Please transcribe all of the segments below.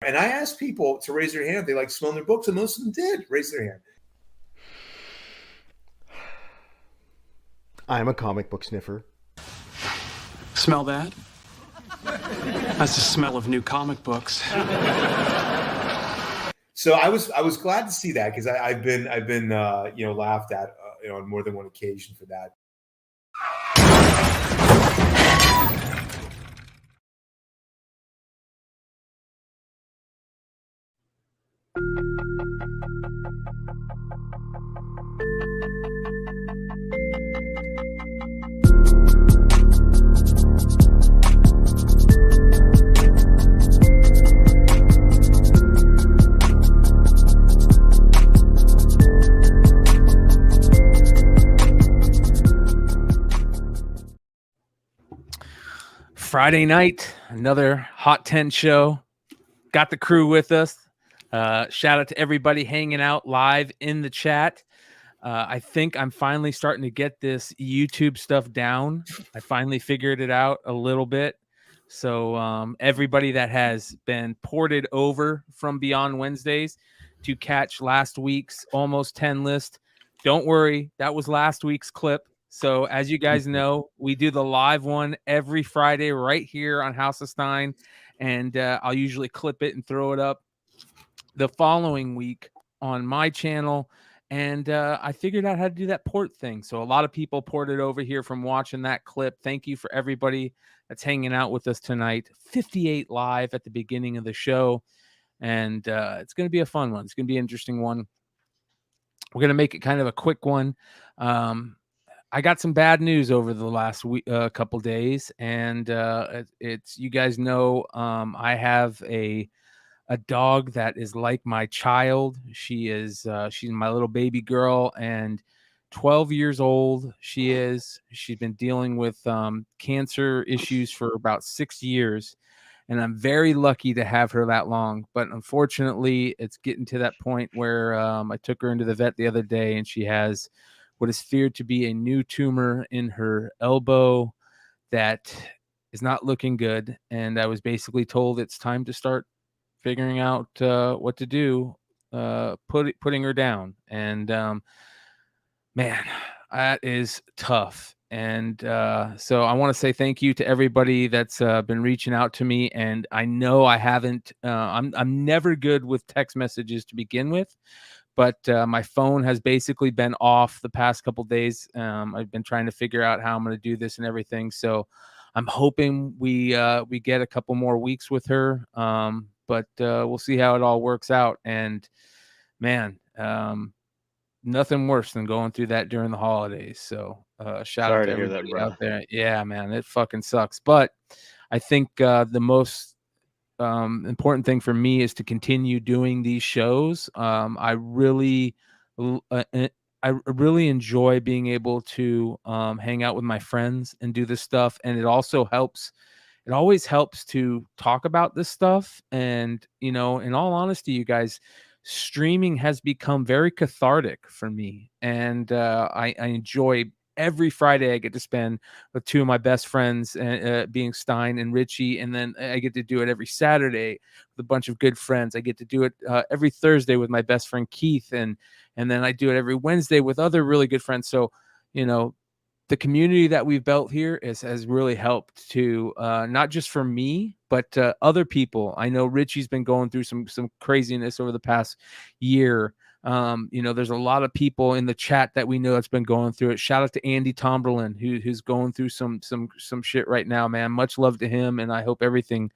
And I asked people to raise their hand. They like smelling their books, and most of them did raise their hand. I'm a comic book sniffer. Smell that? That's the smell of new comic books. So I was glad to see that, because I've been laughed at on more than one occasion for that. Friday night, another Hot 10 show. Got the crew with us. Shout out to everybody hanging out live in the chat. I think I'm finally starting to get this YouTube stuff down. I finally figured it out a little bit. So everybody that has been ported over from Beyond Wednesdays to catch last week's Almost 10 list, don't worry, that was last week's clip. So as you guys know, we do the live one every Friday right here on House of Stein, and I'll usually clip it and throw it up the following week on my channel. And I figured out how to do that port thing. So a lot of people ported over here from watching that clip. Thank you for everybody that's hanging out with us tonight. 58 live at the beginning of the show. And it's going to be a fun one. It's going to be an interesting one. We're going to make it kind of a quick one. I got some bad news over the last week, couple days, and it's, you guys know, I have a dog that is like my child. She's my little baby girl, and 12 years old she is. She's been dealing with cancer issues for about 6 years, and I'm very lucky to have her that long. But unfortunately, it's getting to that point where I took her into the vet the other day, and she has what is feared to be a new tumor in her elbow that is not looking good. And I was basically told it's time to start figuring out what to do, putting her down. And man, that is tough. And so I want to say thank you to everybody that's been reaching out to me. And I know I haven't, I'm never good with text messages to begin with, but my phone has basically been off the past couple days. I've been trying to figure out how I'm going to do this and everything. So I'm hoping we get a couple more weeks with her. But we'll see how it all works out. And man, nothing worse than going through that during the holidays. So shout out to everybody out there. Yeah, man, it fucking sucks. But I think the most important thing for me is to continue doing these shows. I really enjoy being able to hang out with my friends and do this stuff. And it also helps. It always helps to talk about this stuff. And, you know, in all honesty, you guys, streaming has become very cathartic for me. And I enjoy every Friday I get to spend with two of my best friends, being Stein and Richie. And then I get to do it every Saturday with a bunch of good friends. I get to do it every Thursday with my best friend Keith. And then I do it every Wednesday with other really good friends. So, you know, the community that we've built here has really helped to not just for me, but other people. I know Richie's been going through some craziness over the past year. You know, there's a lot of people in the chat that we know that's been going through it. Shout out to Andy Tomberlin, who's going through some shit right now, man. Much love to him, and I hope everything,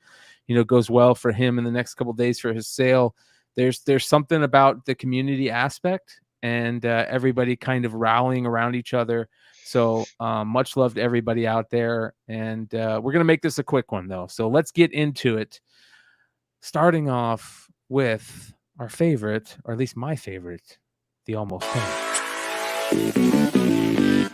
you know, goes well for him in the next couple of days for his sale. There's something about the community aspect and everybody kind of rallying around each other. So much love to everybody out there. And we're going to make this a quick one, though. So let's get into it. Starting off with our favorite, or at least my favorite, the Almost 10.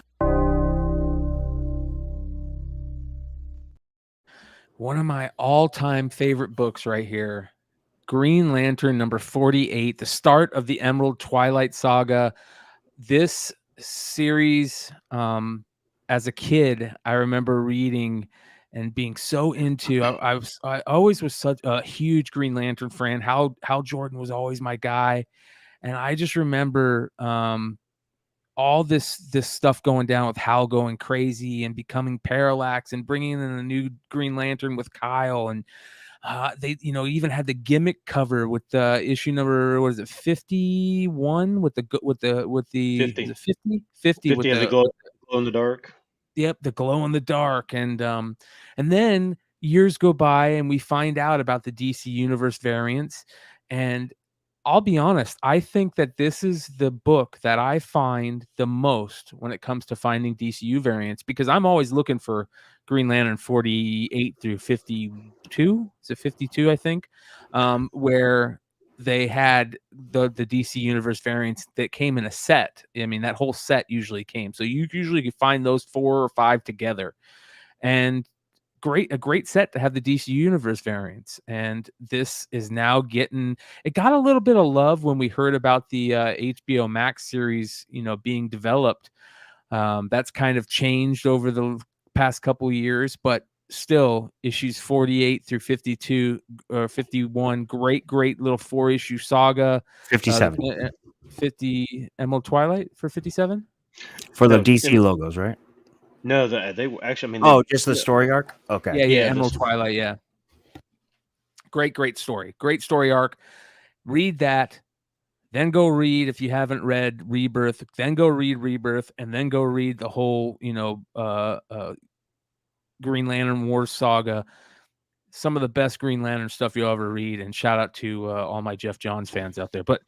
One of my all-time favorite books right here, Green Lantern number 48, the start of the Emerald Twilight Saga. This series, as a kid, I remember reading and being so into. I always was such a huge Green Lantern fan. Hal Jordan was always my guy, and I just remember all this stuff going down with Hal going crazy and becoming Parallax and bringing in a new Green Lantern with Kyle, and they even had the gimmick cover with the issue number, what is it, 51 with the 50. is it 50 with the glow in the dark. Yep, the glow in the dark, and then years go by and we find out about the DC Universe variants, and I'll be honest, I think that this is the book that I find the most when it comes to finding DCU variants, because I'm always looking for Green Lantern 48 through 52. Is it 52, I think, where they had the DC Universe variants that came in a set. I mean, that whole set usually came. So you usually could find those 4 or 5 together. And a great set to have the DC Universe variants, and this is now it got a little bit of love when we heard about the HBO Max series being developed. That's kind of changed over the past couple years, but still issues 48 through 52 or 51, great little 4-issue saga. 57 50 Emerald Twilight for 57 for the DC logos, right? No, they actually. I mean, just the story arc. Okay. Yeah. Emerald Twilight. Yeah. Great story. Great story arc. Read that. Then go read, if you haven't read Rebirth. Then go read Rebirth, and then go read the whole Green Lantern Wars saga. Some of the best Green Lantern stuff you'll ever read. And shout out to all my Jeff Johns fans out there. But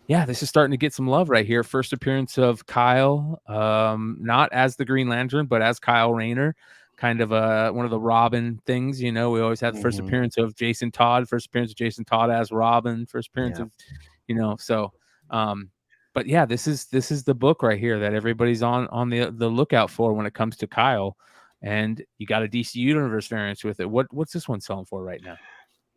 yeah, this is starting to get some love right here. First appearance of Kyle, not as the Green Lantern, but as Kyle Rayner, kind of one of the Robin things. We always had the first appearance of Jason Todd, first appearance of Jason Todd as Robin, first appearance of, so. But yeah, this is the book right here that everybody's on the lookout for when it comes to Kyle, and you got a DC Universe variant with it. What's this one selling for right now?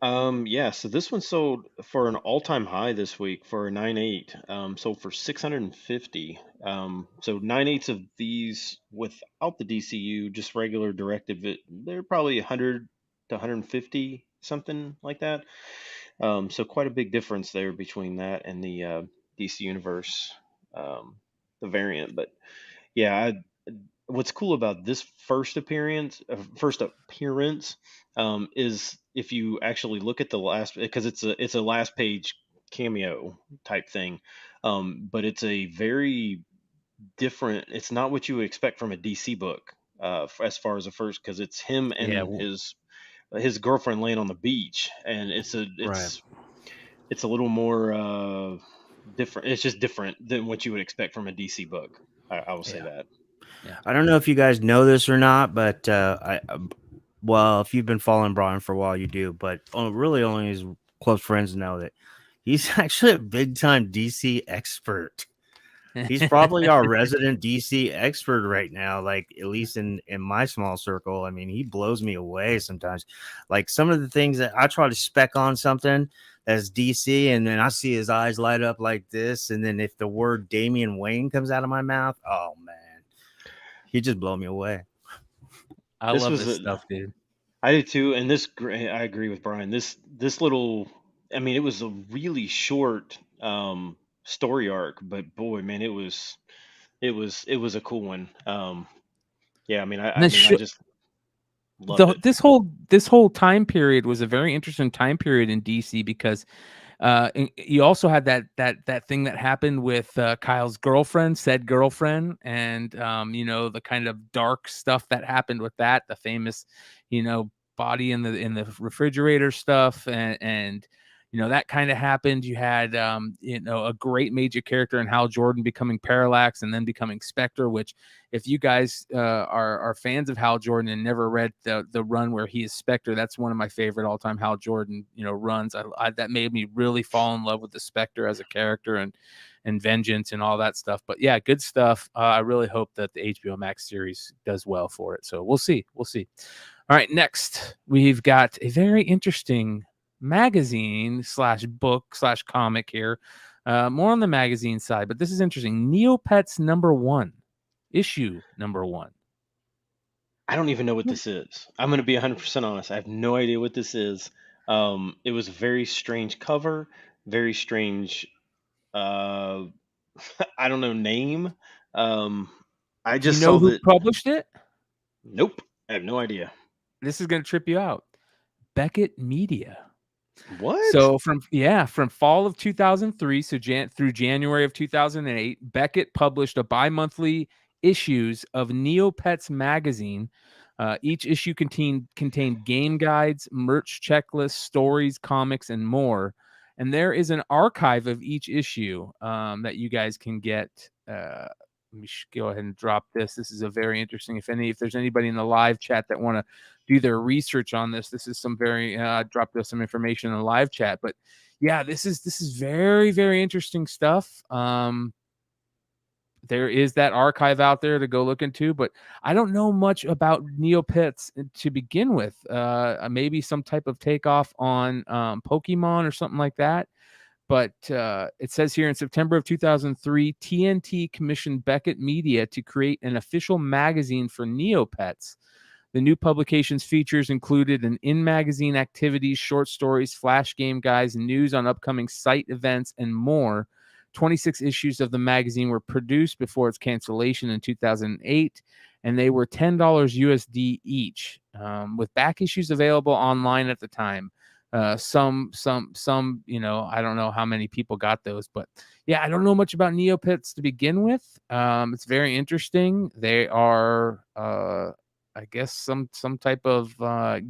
So this one sold for an all-time high this week for a 9.8, sold for 650. So 9.8s of these without the DCU, just regular directed, they're probably 100 to 150, something like that. So quite a big difference there between that and the DC Universe, the variant. But yeah, what's cool about this first appearance is if you actually look at the last, because it's a last page cameo type thing, but it's a very different. It's not what you would expect from a DC book, as far as the first, because it's him and his girlfriend laying on the beach, and it's a little more different. It's just different than what you would expect from a DC book. I will say that. Yeah. I don't know if you guys know this or not, but if you've been following Bryan for a while, you do. But really, only his close friends know that he's actually a big time DC expert. He's probably our resident DC expert right now, like at least in my small circle. I mean, he blows me away sometimes. Like some of the things that I try to spec on something as DC, and then I see his eyes light up like this. And then if the word Damian Wayne comes out of my mouth, oh man, he just blow me away. I love this stuff, dude. I do too. And I agree with Bryan. This little, I mean, it was a really short story arc, but boy, man, it was a cool one. Yeah, I mean, I just loved it. This whole time period was a very interesting time period in DC, because you also had that thing that happened with Kyle's girlfriend, and the kind of dark stuff that happened with that, the famous body in the refrigerator stuff, and that kind of happened. You had a great major character in Hal Jordan becoming Parallax and then becoming Spectre, which if you guys are fans of Hal Jordan and never read the run where he is Spectre, that's one of my favorite all-time Hal Jordan runs. That made me really fall in love with the Spectre as a character and Vengeance and all that stuff. But yeah, good stuff. I really hope that the HBO Max series does well for it. So we'll see. All right, next we've got a very interesting magazine / book / comic here, more on the magazine side, but this is interesting. Neopets #1, issue #1. I don't even know what this is. I'm going to be 100% honest. I have no idea what this is. It was a very strange cover, very strange, uh, I don't know, name. Um, I Do you just know saw who that. published it? Nope. I have no idea. This is going to trip you out. Beckett Media. What? So from fall of 2003 through January of 2008, Beckett published a bi-monthly issues of Neopets magazine. Each issue contained game guides, merch checklists, stories, comics, and more. And there is an archive of each issue that you guys can get. Let me go ahead and drop this. This is a very interesting. If there's anybody in the live chat that want to do their research on this, this is some very dropped some information in the live chat. But yeah, this is very, very interesting stuff. There is that archive out there to go look into, but I don't know much about Neopets to begin with. Maybe some type of takeoff on Pokemon or something like that. But it says here in September of 2003, TNT commissioned Beckett Media to create an official magazine for Neopets. The new publication's features included an in-magazine activities, short stories, flash game guides, news on upcoming site events, and more. 26 issues of the magazine were produced before its cancellation in 2008, and they were $10 USD each, with back issues available online at the time. Some, I don't know how many people got those, but yeah, I don't know much about Neopets to begin with. It's very interesting. They are, I guess some type of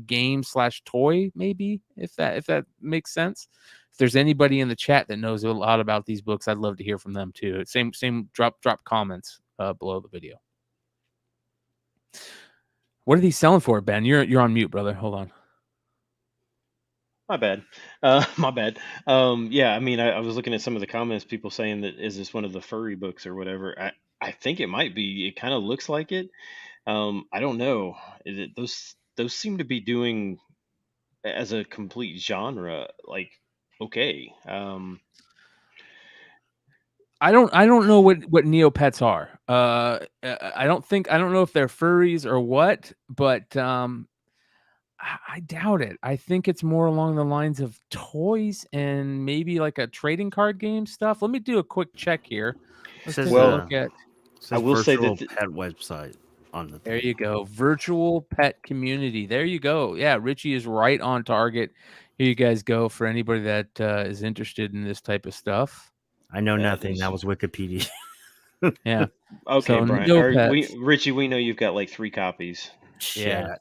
game / toy, maybe, if that makes sense. If there's anybody in the chat that knows a lot about these books, I'd love to hear from them too. Same drop comments below the video. What are these selling for, Ben? You're on mute, brother. Hold on. My bad. My bad. Yeah, I mean, I was looking at some of the comments, people saying that is this one of the furry books or whatever. I think it might be. It kind of looks like it. I don't know. Those seem to be doing as a complete genre, like okay. I don't know what Neopets are. I don't know if they're furries or what, but I doubt it. I think it's more along the lines of toys and maybe like a trading card game stuff. Let me do a quick check here. Let's Says, take a look at. I will say that pet website on the. There you go, virtual pet community. There you go. Yeah, Richie is right on target. Here you guys go for anybody that is interested in this type of stuff. I know nothing. That was Wikipedia. Yeah. Okay, So, Brian. Richie, we know you've got like 3 copies. Yeah.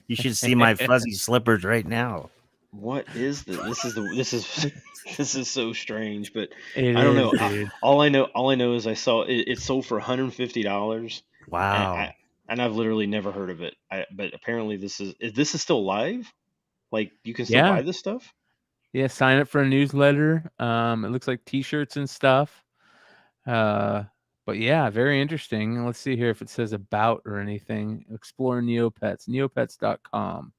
You should see my fuzzy slippers right now. What is this? This is so strange, but It I don't know. dude. All I know is I saw it sold for $150. Wow. And I've literally never heard of it. But apparently this is still live? Like you can still buy this stuff? Yeah, sign up for a newsletter. It looks like t-shirts and stuff. But yeah, very interesting. Let's see here if it says about or anything. Explore Neopets, neopets.com.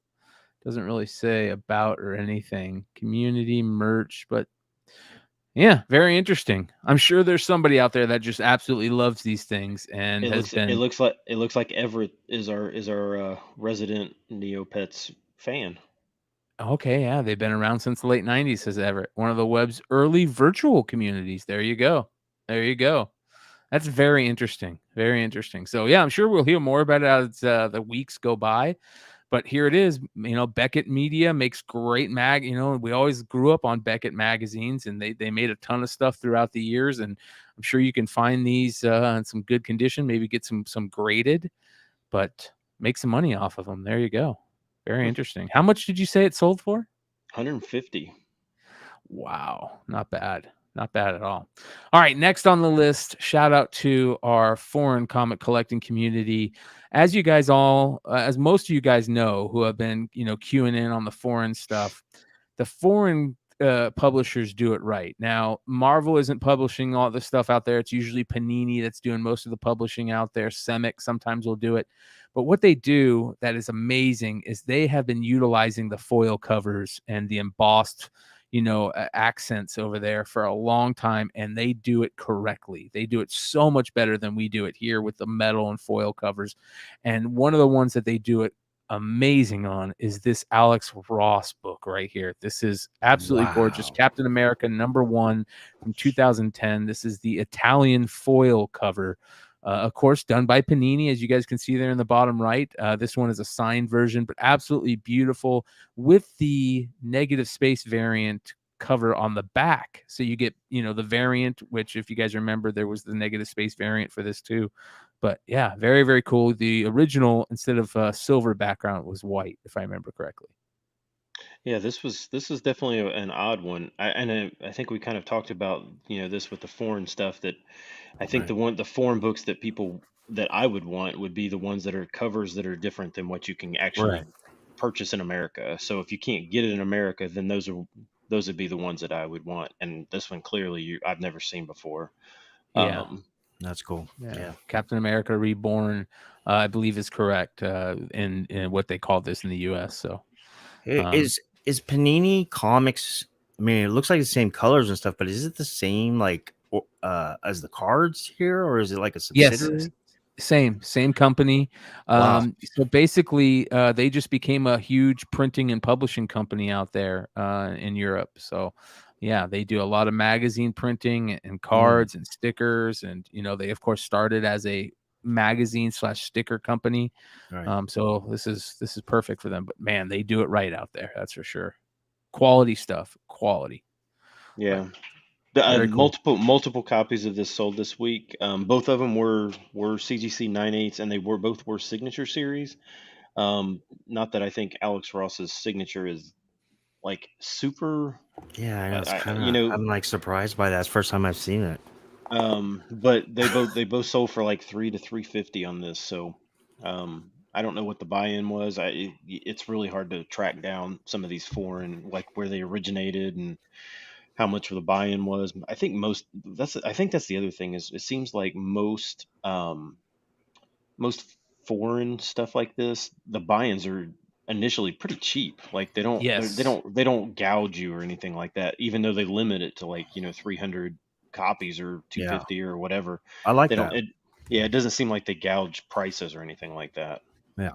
Doesn't really say about or anything. Community merch, but yeah, very interesting. I'm sure there's somebody out there that just absolutely loves these things and it looks like Everett is our resident Neopets fan. Okay, yeah, they've been around since the late 90s, says Everett. One of the web's early virtual communities. There you go. That's very interesting. Very interesting. So yeah, I'm sure we'll hear more about it as the weeks go by. But here it is. Beckett Media makes great we always grew up on Beckett magazines, and they made a ton of stuff throughout the years. And I'm sure you can find these in some good condition, maybe get some graded, but make some money off of them. There you go. Very interesting. How much did you say it sold for? $150. Wow. Not bad. Not bad at all. All right. Next on the list, shout out to our foreign comic collecting community. As most of you guys know, who have been, queuing in on the foreign stuff, the foreign publishers do it right. Now, Marvel isn't publishing all the stuff out there. It's usually Panini that's doing most of the publishing out there. Semic sometimes will do it. But what they do that is amazing is they have been utilizing the foil covers and the embossed, accents over there for a long time, and they do it correctly. They do it so much better than we do it here with the metal and foil covers. And one of the ones that they do it amazing on is this Alex Ross book right here. This is absolutely gorgeous. Captain America #1 from 2010. This is the Italian foil cover. Of course, done by Panini, as you guys can see there in the bottom right. This one is a signed version, but absolutely beautiful with the negative space variant cover on the back. So you get, the variant, which if you guys remember, there was the negative space variant for this too. But yeah, very, very cool. The original, instead of silver background, was white, if I remember correctly. Yeah, this is definitely an odd one. I think we kind of talked about this with the foreign stuff, that I think the foreign books that I would want would be the ones that are covers that are different than what you can actually purchase in America. So if you can't get it in America, then those would be the ones that I would want. And this one clearly I've never seen before. Yeah. That's cool. Yeah. Captain America Reborn, I believe is correct in what they call this in the US. So is Panini Comics, I mean, it looks like the same colors and stuff, but is it the same as the cards here, or is it like a subsidiary? Yes, same company. So basically they just became a huge printing and publishing company out there in Europe. So yeah, they do a lot of magazine printing and cards and stickers, and they of course started as a magazine/sticker company. So this is perfect for them. But man, they do it right out there. That's for sure. Quality stuff. Quality. Yeah. Cool. Multiple copies of this sold this week. Both of them were CGC 9/8, and they both were signature series. Not that I think Alex Ross's signature is like super. Yeah, I know. It's kind of, I'm like surprised by that. It's the first time I've seen it. But they both sold for like $300 to $350 on this. So I don't know what the buy-in was. It's really hard to track down some of these foreign, like where they originated and how much of the buy-in was. I think that's the other thing, is it seems like most foreign stuff like this, the buy-ins are initially pretty cheap. Like they don't gouge you or anything like that, even though they limit it to like 300 copies or 250 or whatever. I like that. It doesn't seem like they gouge prices or anything like that. Yeah.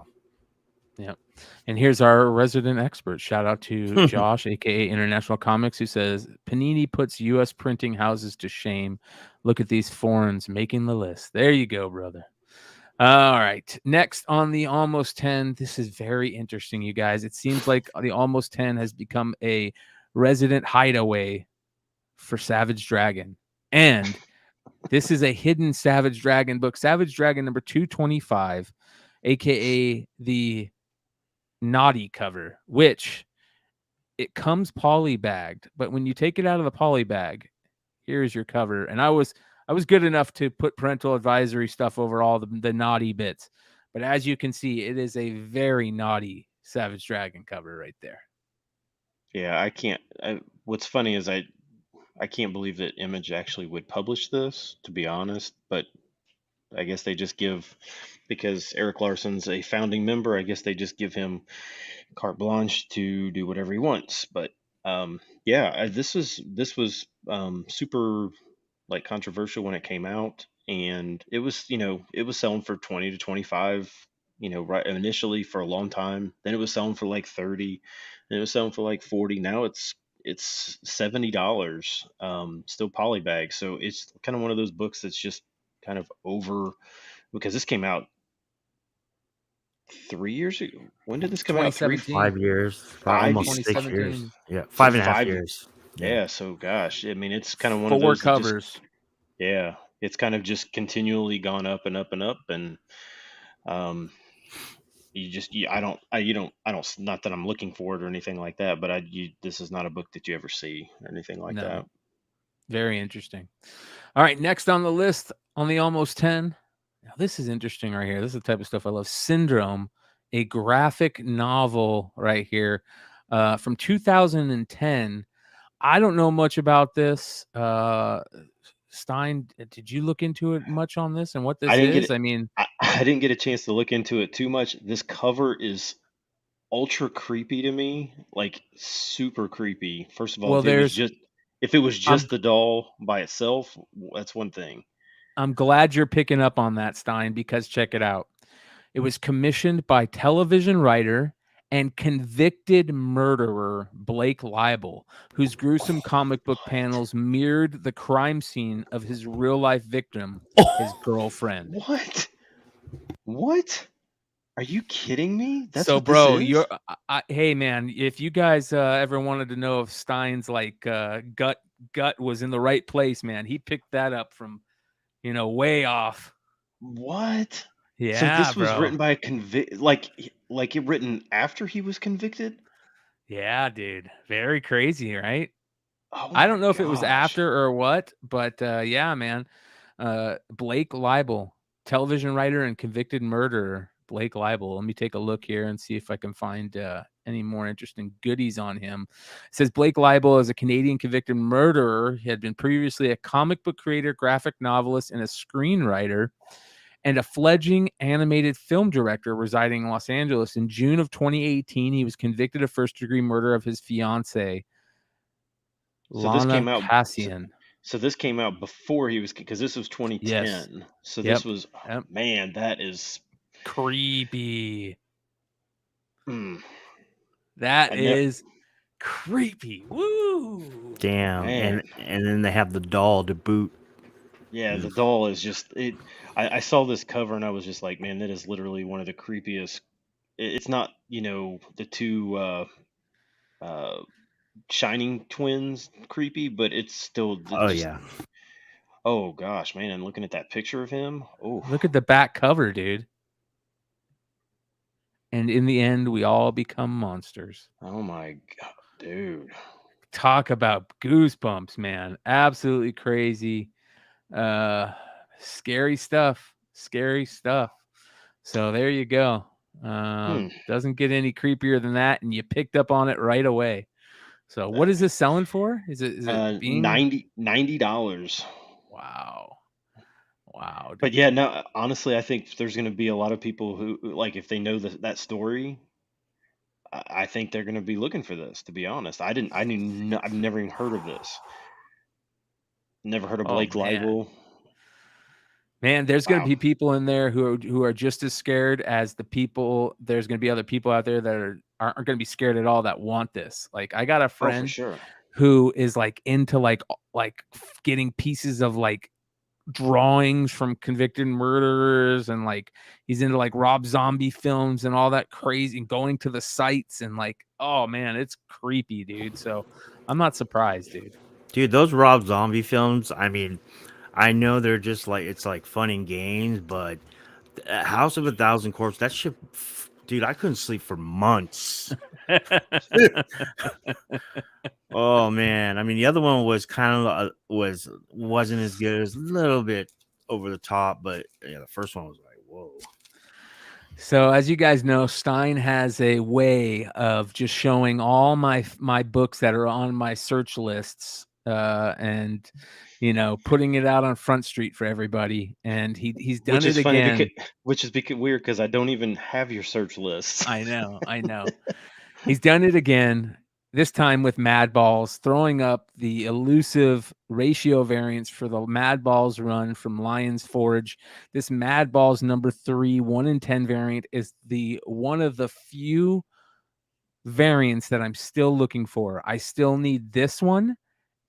And here's our resident expert. Shout out to Josh, aka International Comics, who says Panini puts US printing houses to shame. Look at these foreigns making the list. There you go, brother. All right. Next on the Almost 10. This is very interesting, you guys. It seems like the Almost 10 has become a resident hideaway for Savage Dragon. And this is a hidden Savage Dragon book. Savage Dragon number 225, aka the naughty cover, which it comes poly bagged, but when you take it out of the poly bag, here's your cover. And I was good enough to put parental advisory stuff over all the naughty bits, but as you can see, it is a very naughty Savage Dragon cover right there. Yeah, what's funny is I can't believe that Image actually would publish this, to be honest, but I guess they just because Eric Larson's a founding member, I guess they just give him carte blanche to do whatever he wants. But this was super like controversial when it came out, and it was selling for 20 to 25, right initially for a long time. Then it was selling for like 30, and it was selling for like 40. Now it's $70, still polybag. So it's kind of one of those books that's just kind of over, because this came out 3 years ago. When did this come out? 5 years, almost 6 years. Yeah, 5.5 years. Yeah. So gosh, I mean, it's kind of one of four those covers. It's kind of just continually gone up and up and up, and not that I'm looking for it or anything like that, but this is not a book that you ever see or anything like that. Very interesting. All right, next on the list on the Almost 10. Now this is interesting right here. This is the type of stuff I love. Syndrome, a graphic novel right here from 2010. I don't know much about this. Stein, did you look into it much on this and what this is? I didn't get a chance to look into it too much. This cover is ultra creepy to me, like super creepy. First of all, Well, if it was I'm just the doll by itself, that's one thing. I'm glad you're picking up on that, Stein, because check it out. It was commissioned by television writer and convicted murderer Blake Leibel, whose gruesome comic book panels mirrored the crime scene of his real life victim, his girlfriend. What? What? Are you kidding me? That's So, what this bro, is? hey, man, if you guys ever wanted to know if Stein's like gut was in the right place, man, he picked that up from way off. What? So Yeah, this was bro. written by a like it written after he was convicted? Yeah, dude. Very crazy, right? Oh I my don't know if it was gosh. after or what, but yeah, man. Blake Leibel, television writer and convicted murderer. Blake Leibel. Let me take a look here and see if I can find any more interesting goodies on him. It says Blake Leibel is a Canadian convicted murderer. He had been previously a comic book creator, graphic novelist, and a screenwriter, and a fledgling animated film director residing in Los Angeles. In June of 2018, he was convicted of first-degree murder of his fiancée, So this Lana came out so, Cassian. so this came out before he was because this was Yes. 2010. So Yep. this was Yep. man, that is Creepy. mm, That I never is creepy. Woo. Damn. man. And then they have the doll to boot. Yeah, the doll is just it. I saw this cover and I was just like, man, that is literally one of the creepiest. It's not, the two uh, Shining twins creepy, but it's still Oh just, yeah. oh gosh, man. And looking at that picture of him, oh, Look at the back cover, dude. And in the end, we all become monsters. oh my god, dude. Talk about goosebumps, man. Absolutely crazy. Scary stuff. Scary stuff. So there you go. Doesn't get any creepier than that, and you picked up on it right away. So what is this selling for? Is it being $90? Wow. Dude. But yeah, no, honestly, I think there's going to be a lot of people who like if they know that story, I think they're going to be looking for this. To be honest, I've never even heard of this. Never heard of Oh Blake Leibel. man, there's going to Wow. be people in there who are just as scared as the people. There's going to be other people out there that aren't going to be scared at all that want this. Like I got a Oh, for friend sure. who is like into like getting pieces of like drawings from convicted murderers, and like he's into like Rob Zombie films and all that crazy, and going to the sites, and like, oh man, it's creepy, dude. So I'm not surprised, dude. Dude, those Rob Zombie films, I mean, I know they're just like it's like fun and games, but House of a Thousand Corpses, that shit, dude, I couldn't sleep for months. Oh man, I mean, the other one was kind of wasn't as good. It was a little bit over the top, but yeah, the first one was like, whoa. So as you guys know, Stein has a way of just showing all my books that are on my search lists, and putting it out on Front Street for everybody. And he's done Which it is funny again. which is weird because I don't even have your search lists. I know. He's done it again. This time with Madballs, throwing up the elusive ratio variants for the Madballs run from Lion's Forge. This Madballs number 3 1 in 10 variant is the one of the few variants that I'm still looking for. I still need this one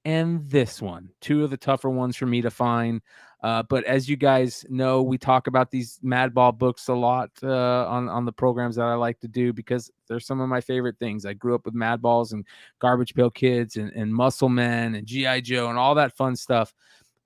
and this one, two of the tougher ones for me to find. But as you guys know, we talk about these Madball books a lot on the programs that I like to do, because they're some of my favorite things. I grew up with Madballs and Garbage Pail Kids and Muscle Men and G.I. Joe and all that fun stuff.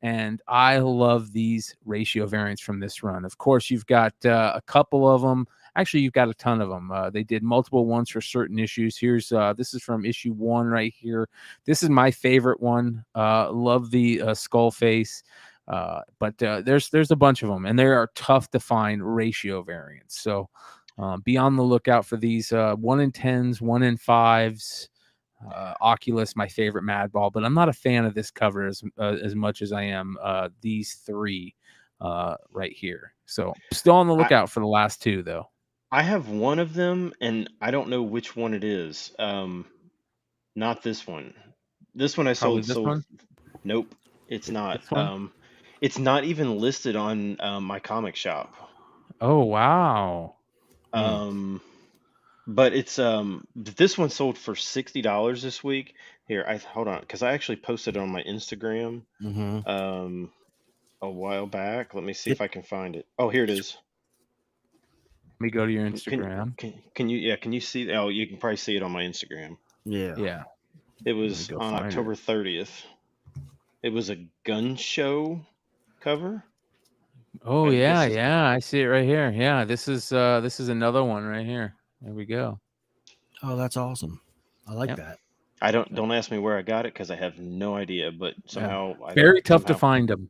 And I love these ratio variants from this run. Of course, you've got a couple of them. Actually, you've got a ton of them. They did multiple ones for certain issues. Here's this is from issue 1 right here. This is my favorite one. Love the skull face. But there's a bunch of them, and they are tough to find ratio variants. So be on the lookout for these 1 in 10s, 1 in 5s. Oculus, my favorite Madball, but I'm not a fan of this cover as much as I am these 3 right here. So still on the lookout for the last 2 though. I have one of them, and I don't know which one it is. Not this one. This one I Probably sold. this one. Nope, it's not. This one. It's not even listed on my comic shop. Oh wow. But it's this one sold for $60 this week. Here, hold on, because I actually posted it on my Instagram a while back. Let me see if I can find it. Oh, here it is. Let me go to your Can Instagram. can you can you see? Oh, you can probably see it on my Instagram. Yeah. It was go on find October 30th. It was a gun show cover. Oh This yeah, is yeah. I see it right here. Yeah, this is another one right here. There we go. Oh, that's awesome. I like Yep. that. I don't ask me where I got it because I have no idea, but somehow Very tough to find them.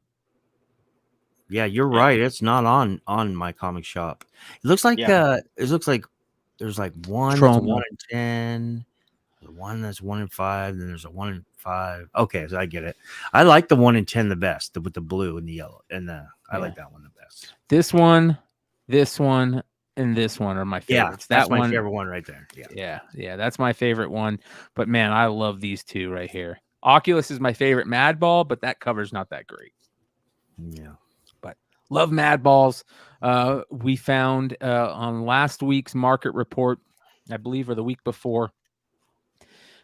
Yeah, you're right. It's not on my comic shop. It looks like there's like one that's Trauma. 1 in 10, the one that's 1 in 5, then there's a 1 in 5. Okay, so I get it. I like the 1 in 10 the best, with the blue and the yellow, and I like that one the best. This one, and this one are my favorites. Yeah, that's that my favorite one right there. Yeah, that's my favorite one. But man, I love these two right here. Oculus is my favorite Madball, but that cover's not that great. Yeah. But love Madballs. We found on last week's market report, I believe, or the week before,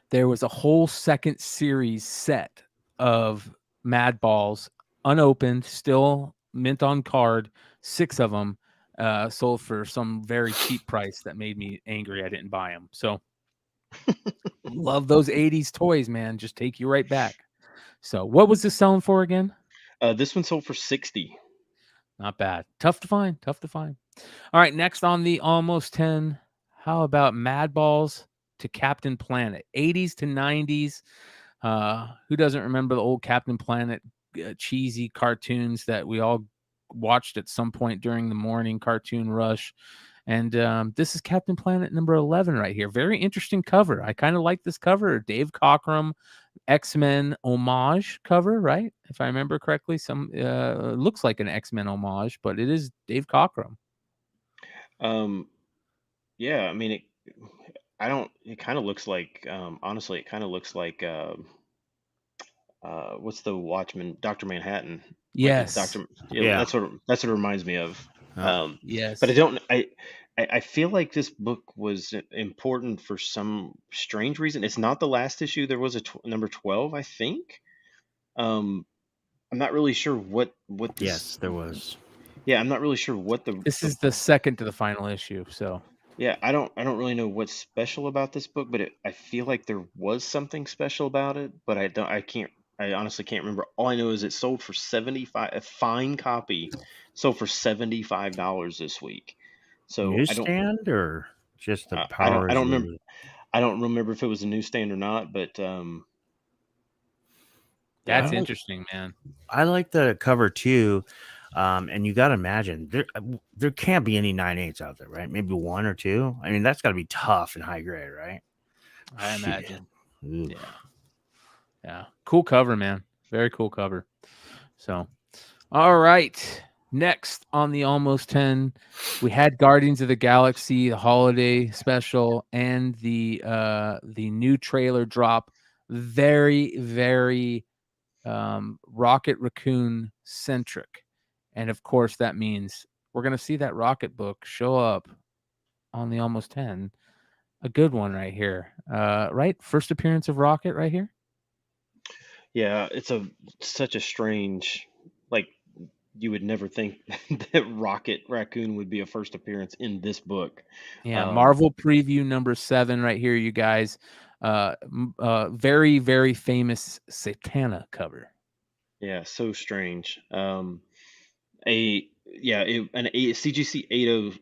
there was a whole second series set of Madballs, unopened, still mint on card, 6 of them, sold for some very cheap price that made me angry I didn't buy them. So love those 80s toys, man. Just take you right back. So what was this selling for again? This one sold for 60. Not bad. Tough to find. All right, next on the almost 10. How about Madballs to Captain Planet? 80s to 90s. Who doesn't remember the old Captain Planet cheesy cartoons that we all watched at some point during the morning cartoon rush? And this is Captain Planet number 11 right here. Very interesting cover. I kind of like this cover. Dave Cockrum, X-Men homage cover, right? If I remember correctly, some looks like an X-Men homage, but it is Dave Cockrum. Yeah, I mean it kind of looks like honestly, it kind of looks like what's the Watchman, Dr. Manhattan. Yes. That's what it reminds me of. Yes. But I feel like this book was important for some strange reason. It's not the last issue. There was a number 12, I think. I'm not really sure what this. Yes, there was. Yeah, I'm not really sure what This is the second to the final issue, so. Yeah, I don't really know what's special about this book, but I feel like there was something special about it, but I honestly can't remember. All I know is it sold for 75, a fine copy sold for $75 this week. So newsstand or just the power? I don't remember. I don't remember if it was a newsstand or not, but that's interesting, man. I like the cover too. And you got to imagine there can't be any 9/8s out there, right? Maybe 1 or 2. I mean, that's got to be tough and high grade, right? I imagine. Yeah. Cool cover, man. Very cool cover. So, all right. Next on the almost 10, we had Guardians of the Galaxy, the holiday special, and the new trailer drop. Very, very Rocket Raccoon centric. And of course, that means we're going to see that Rocket book show up on the almost 10. A good one right here. Right? First appearance of Rocket right here. Yeah, it's such a strange, like, you would never think that Rocket Raccoon would be a first appearance in this book. Yeah, Marvel preview number 7 right here, you guys. Very, very famous Satana cover. Yeah, so strange. A CGC 80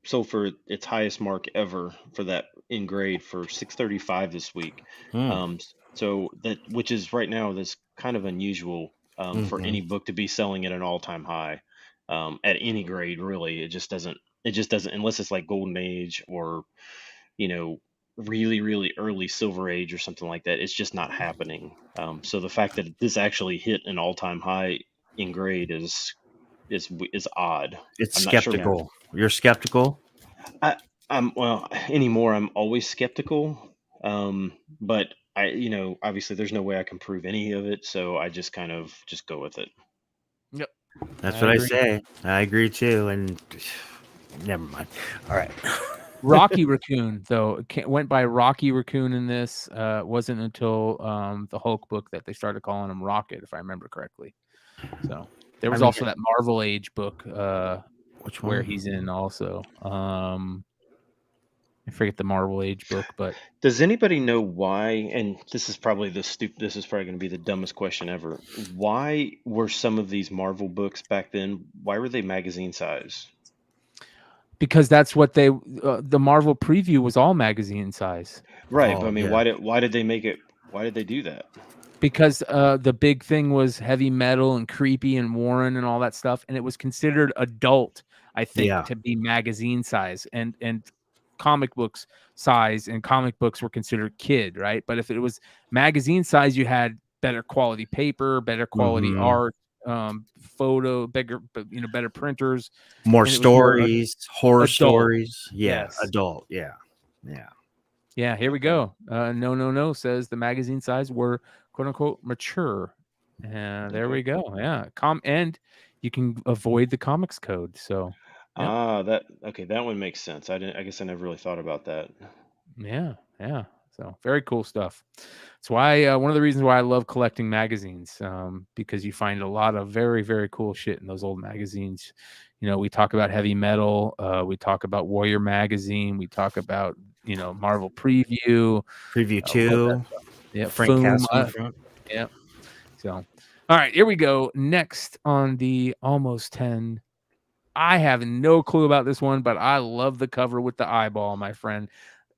sold for its highest mark ever for that in grade for $635 this week. So which is right now that's kind of unusual for any book to be selling at an all-time high at any grade. Really, it just doesn't unless it's like Golden Age or really, really early Silver Age or something like that. It's just not happening. So the fact that this actually hit an all-time high in grade is odd. It's skeptical. You're skeptical? I'm well anymore. I'm always skeptical, but obviously, there's no way I can prove any of it, so I just kind of just go with it. Yep. That's I what agree. I say. I agree too. And never mind. All right. Rocky Raccoon, though, went by Rocky Raccoon in this. Wasn't until the Hulk book that they started calling him Rocket, if I remember correctly. So there was also that Marvel Age book Which where one? he's in also. I forget the Marvel Age book, but Does anybody know why? And this is probably this is probably going to be the dumbest question ever. Why were some of these Marvel books back then? Why were they magazine size? because that's what they the Marvel preview was all magazine size. Right, Oh, but I mean, yeah. why did they make it? Why did they do that? Because the big thing was heavy metal and creepy and Warren and all that stuff, and it was considered adult, I think, Yeah. to be magazine size, and comic books size, and comic books were considered kid, right? But if it was magazine size, you had better quality paper, better quality Mhm. art, photo, better printers, More and it was more stories, horror adult. stories. Yeah. Yes. Adult. Yeah. Yeah. Yeah, here we Okay. go. No says the magazine size were quote unquote mature. And there Okay. we go. Yeah. And you can avoid the comics code. So yep. That one makes sense. I guess I never really thought about that. Yeah. So very cool stuff. That's why one of the reasons why I love collecting magazines, because you find a lot of very, very cool shit in those old magazines. We talk about heavy metal, we talk about Warrior Magazine, we talk about Marvel Preview. Preview I love that 2. stuff. Yeah, Frank Foom. Castle in the front. Yeah. So, all right, here we go. Next on the almost 10. I have no clue about this one, but I love the cover with the eyeball, my friend.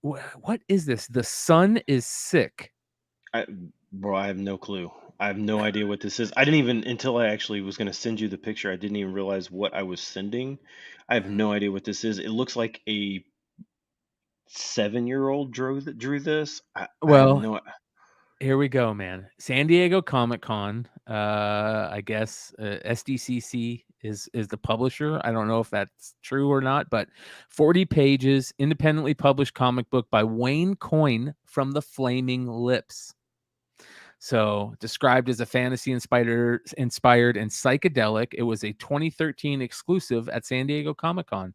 What is this? The Sun is Sick. Bro, I have no clue. I have no idea what this is. I didn't even until I actually was going to send you the picture. I didn't even realize what I was sending. I have no idea what this is. It looks like a 7-year-old drew this. I have Well, no. here we go, man. San Diego Comic-Con, I guess SDCC is the publisher. I don't know if that's true or not, but 40 pages, independently published comic book by Wayne Coyne from the Flaming Lips. So, described as a fantasy inspired and psychedelic, it was a 2013 exclusive at San Diego Comic-Con.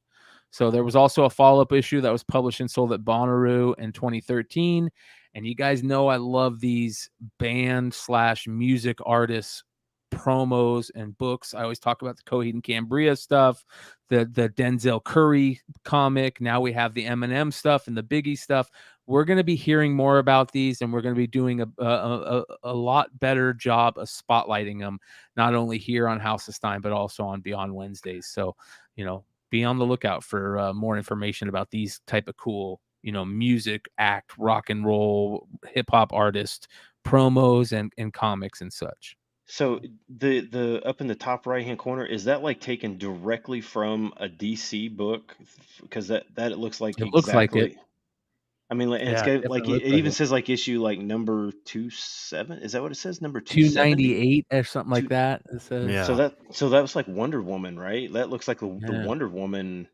So there was also a follow-up issue that was published and sold at Bonnaroo in 2013. And you guys know I love these band/music artists promos and books. I always talk about the Coheed and Cambria stuff, the Denzel Curry comic. Now we have the Eminem stuff and the Biggie stuff. We're going to be hearing more about these, and we're going to be doing a lot better job of spotlighting them, not only here on House of Stein, but also on Beyond Wednesdays. So, be on the lookout for more information about these type of cool, music, act, rock and roll, hip hop artist promos and comics and such. So the up in the top right hand corner, is that like taken directly from a DC book? Because that looks like It looks like it. exactly. I mean, and it's Yeah, it got like definitely it looks like even it. says like issue like number 27. Is that what it says? Number 270? 298 or something like Two. that. It says. Yeah. So that was like Wonder Woman, right? That looks like the Yeah. Wonder Woman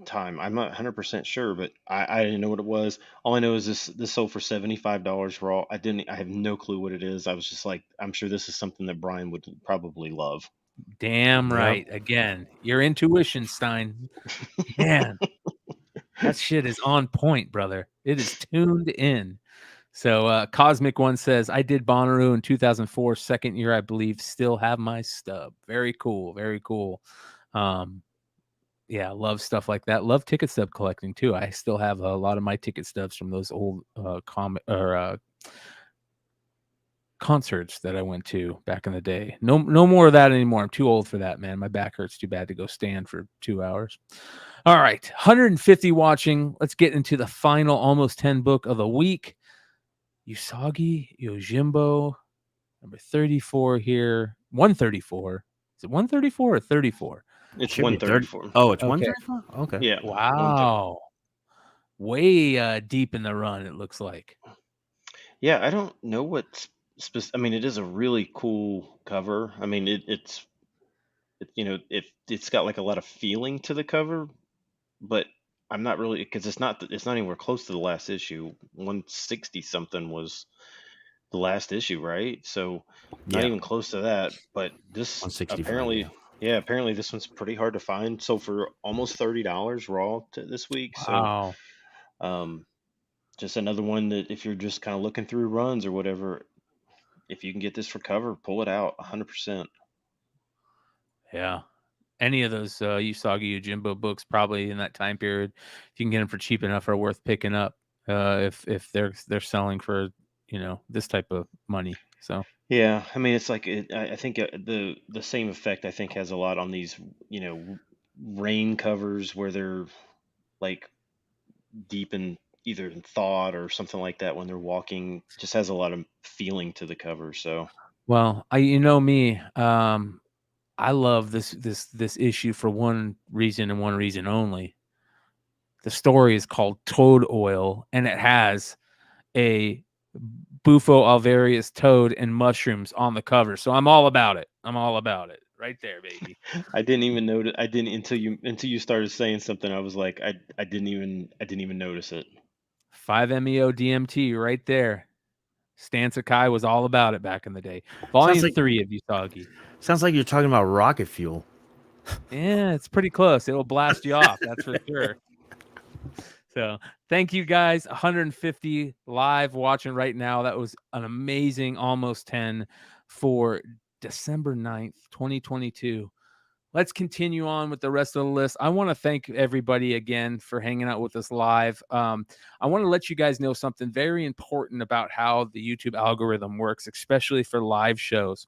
time. I'm not 100% sure, but I didn't know what it was. All I know is this sold for $75 raw. I have no clue what it is. I was just like, I'm sure this is something that Brian would probably love. Damn Yep. right. Again, your intuition, Stein. Man, that shit is on point, brother. It is tuned in. So Cosmic One says, I did Bonnaroo in 2004, second year, I believe, still have my stub. Very cool. Very cool. Yeah, love stuff like that. Love ticket stub collecting too. I still have a lot of my ticket stubs from those old concerts that I went to back in the day. No more of that anymore. I'm too old for that, man. My back hurts too bad to go stand for 2 hours. All right, 150 watching. Let's get into the final almost 10 book of the week. Usagi Yojimbo, number 34 here. 134. Is it 134 or 34? It's Should be 134. Oh, it's Okay. 134? Okay. Yeah. Wow. Way deep in the run, it looks like. Yeah, I don't know what I mean, it is a really cool cover. I mean, it's if it's got like a lot of feeling to the cover, but I'm not really, because it's not anywhere close to the last issue. 160 something was the last issue, right? So not Yeah, even close to that. But this 165. Yeah. apparently, yeah, apparently this one's pretty hard to find. So for almost $30 raw this week. So Wow. um, just another one that if you're just kind of looking through runs or whatever, if you can get this for cover, pull it out 100%. Yeah. Any of those Usagi Yojimbo books, probably in that time period, if you can get them for cheap enough, are worth picking up. If they're selling for this type of money. So Yeah, I mean, it's like I think the same effect I think has a lot on these, rain covers where they're like deep in either in thought or something like that when they're walking. Just has a lot of feeling to the cover. So well, me. I love this issue for one reason and one reason only. The story is called Toad Oil, and it has a Bufo alvarius toad and mushrooms on the cover. So I'm all about it. I'm all about it. Right there, baby. I didn't even notice. I didn't until you started saying something. I was like, I didn't even notice it. 5-MeO DMT right there. Stan Sakai was all about it back in the day. Sounds Volume like 3 of Usagi. sounds like you're talking about rocket fuel. Yeah, it's pretty close. It'll blast you off, that's for sure. So thank you guys. 150 live watching right now. That was an amazing almost 10 for December 9th, 2022. Let's continue on with the rest of the list. I want to thank everybody again for hanging out with us live. I want to let you guys know something very important about how the YouTube algorithm works, especially for live shows.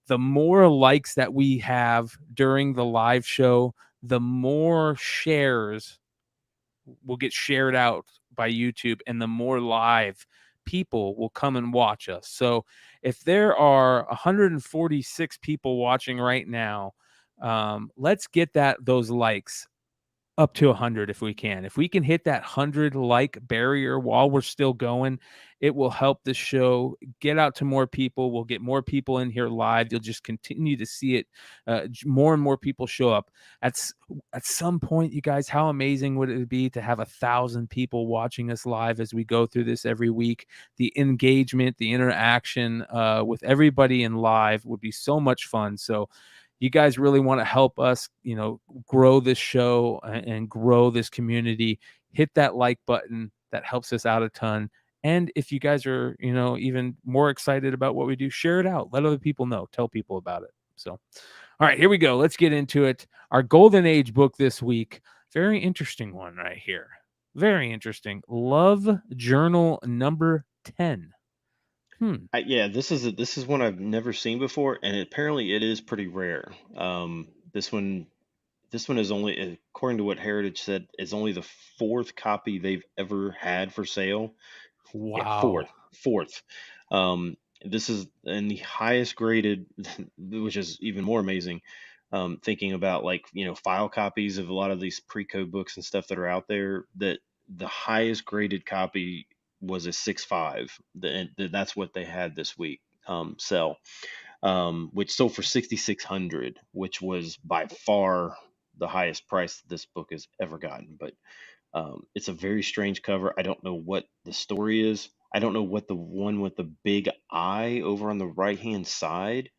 The more likes that we have during the live show, the more shares will get shared out by YouTube, and the more live people will come and watch us. So if there are 146 people watching right now, let's get those likes up to 100 if we can. If we can hit that 100 like barrier while we're still going, it will help the show get out to more people. We'll get more people in here live. You'll just continue to see it. More and more people show up. At some point, you guys, how amazing would it be to have 1,000 people watching us live as we go through this every week? The engagement, the interaction with everybody in live would be so much fun. So you guys really want to help us, grow this show and grow this community. Hit that like button. That helps us out a ton. And if you guys are, even more excited about what we do, share it out. Let other people know. Tell people about it. So, all right, here we go. Let's get into it. Our Golden Age book this week. Very interesting one right here. Very interesting. Love Journal number 10. Yeah, this is one I've never seen before, and apparently it is pretty rare. This one is only, according to what Heritage said, is only the fourth copy they've ever had for sale. Yeah, Wow. fourth. This is in the highest graded, which is even more amazing. Thinking about file copies of a lot of these pre-code books and stuff that are out there, that the highest graded copy was a 6.5. And that's what they had this week sell, which sold for 6,600, which was by far the highest price that this book has ever gotten. But it's a very strange cover. I don't know what the story is. I don't know what the one with the big eye over on the right hand side,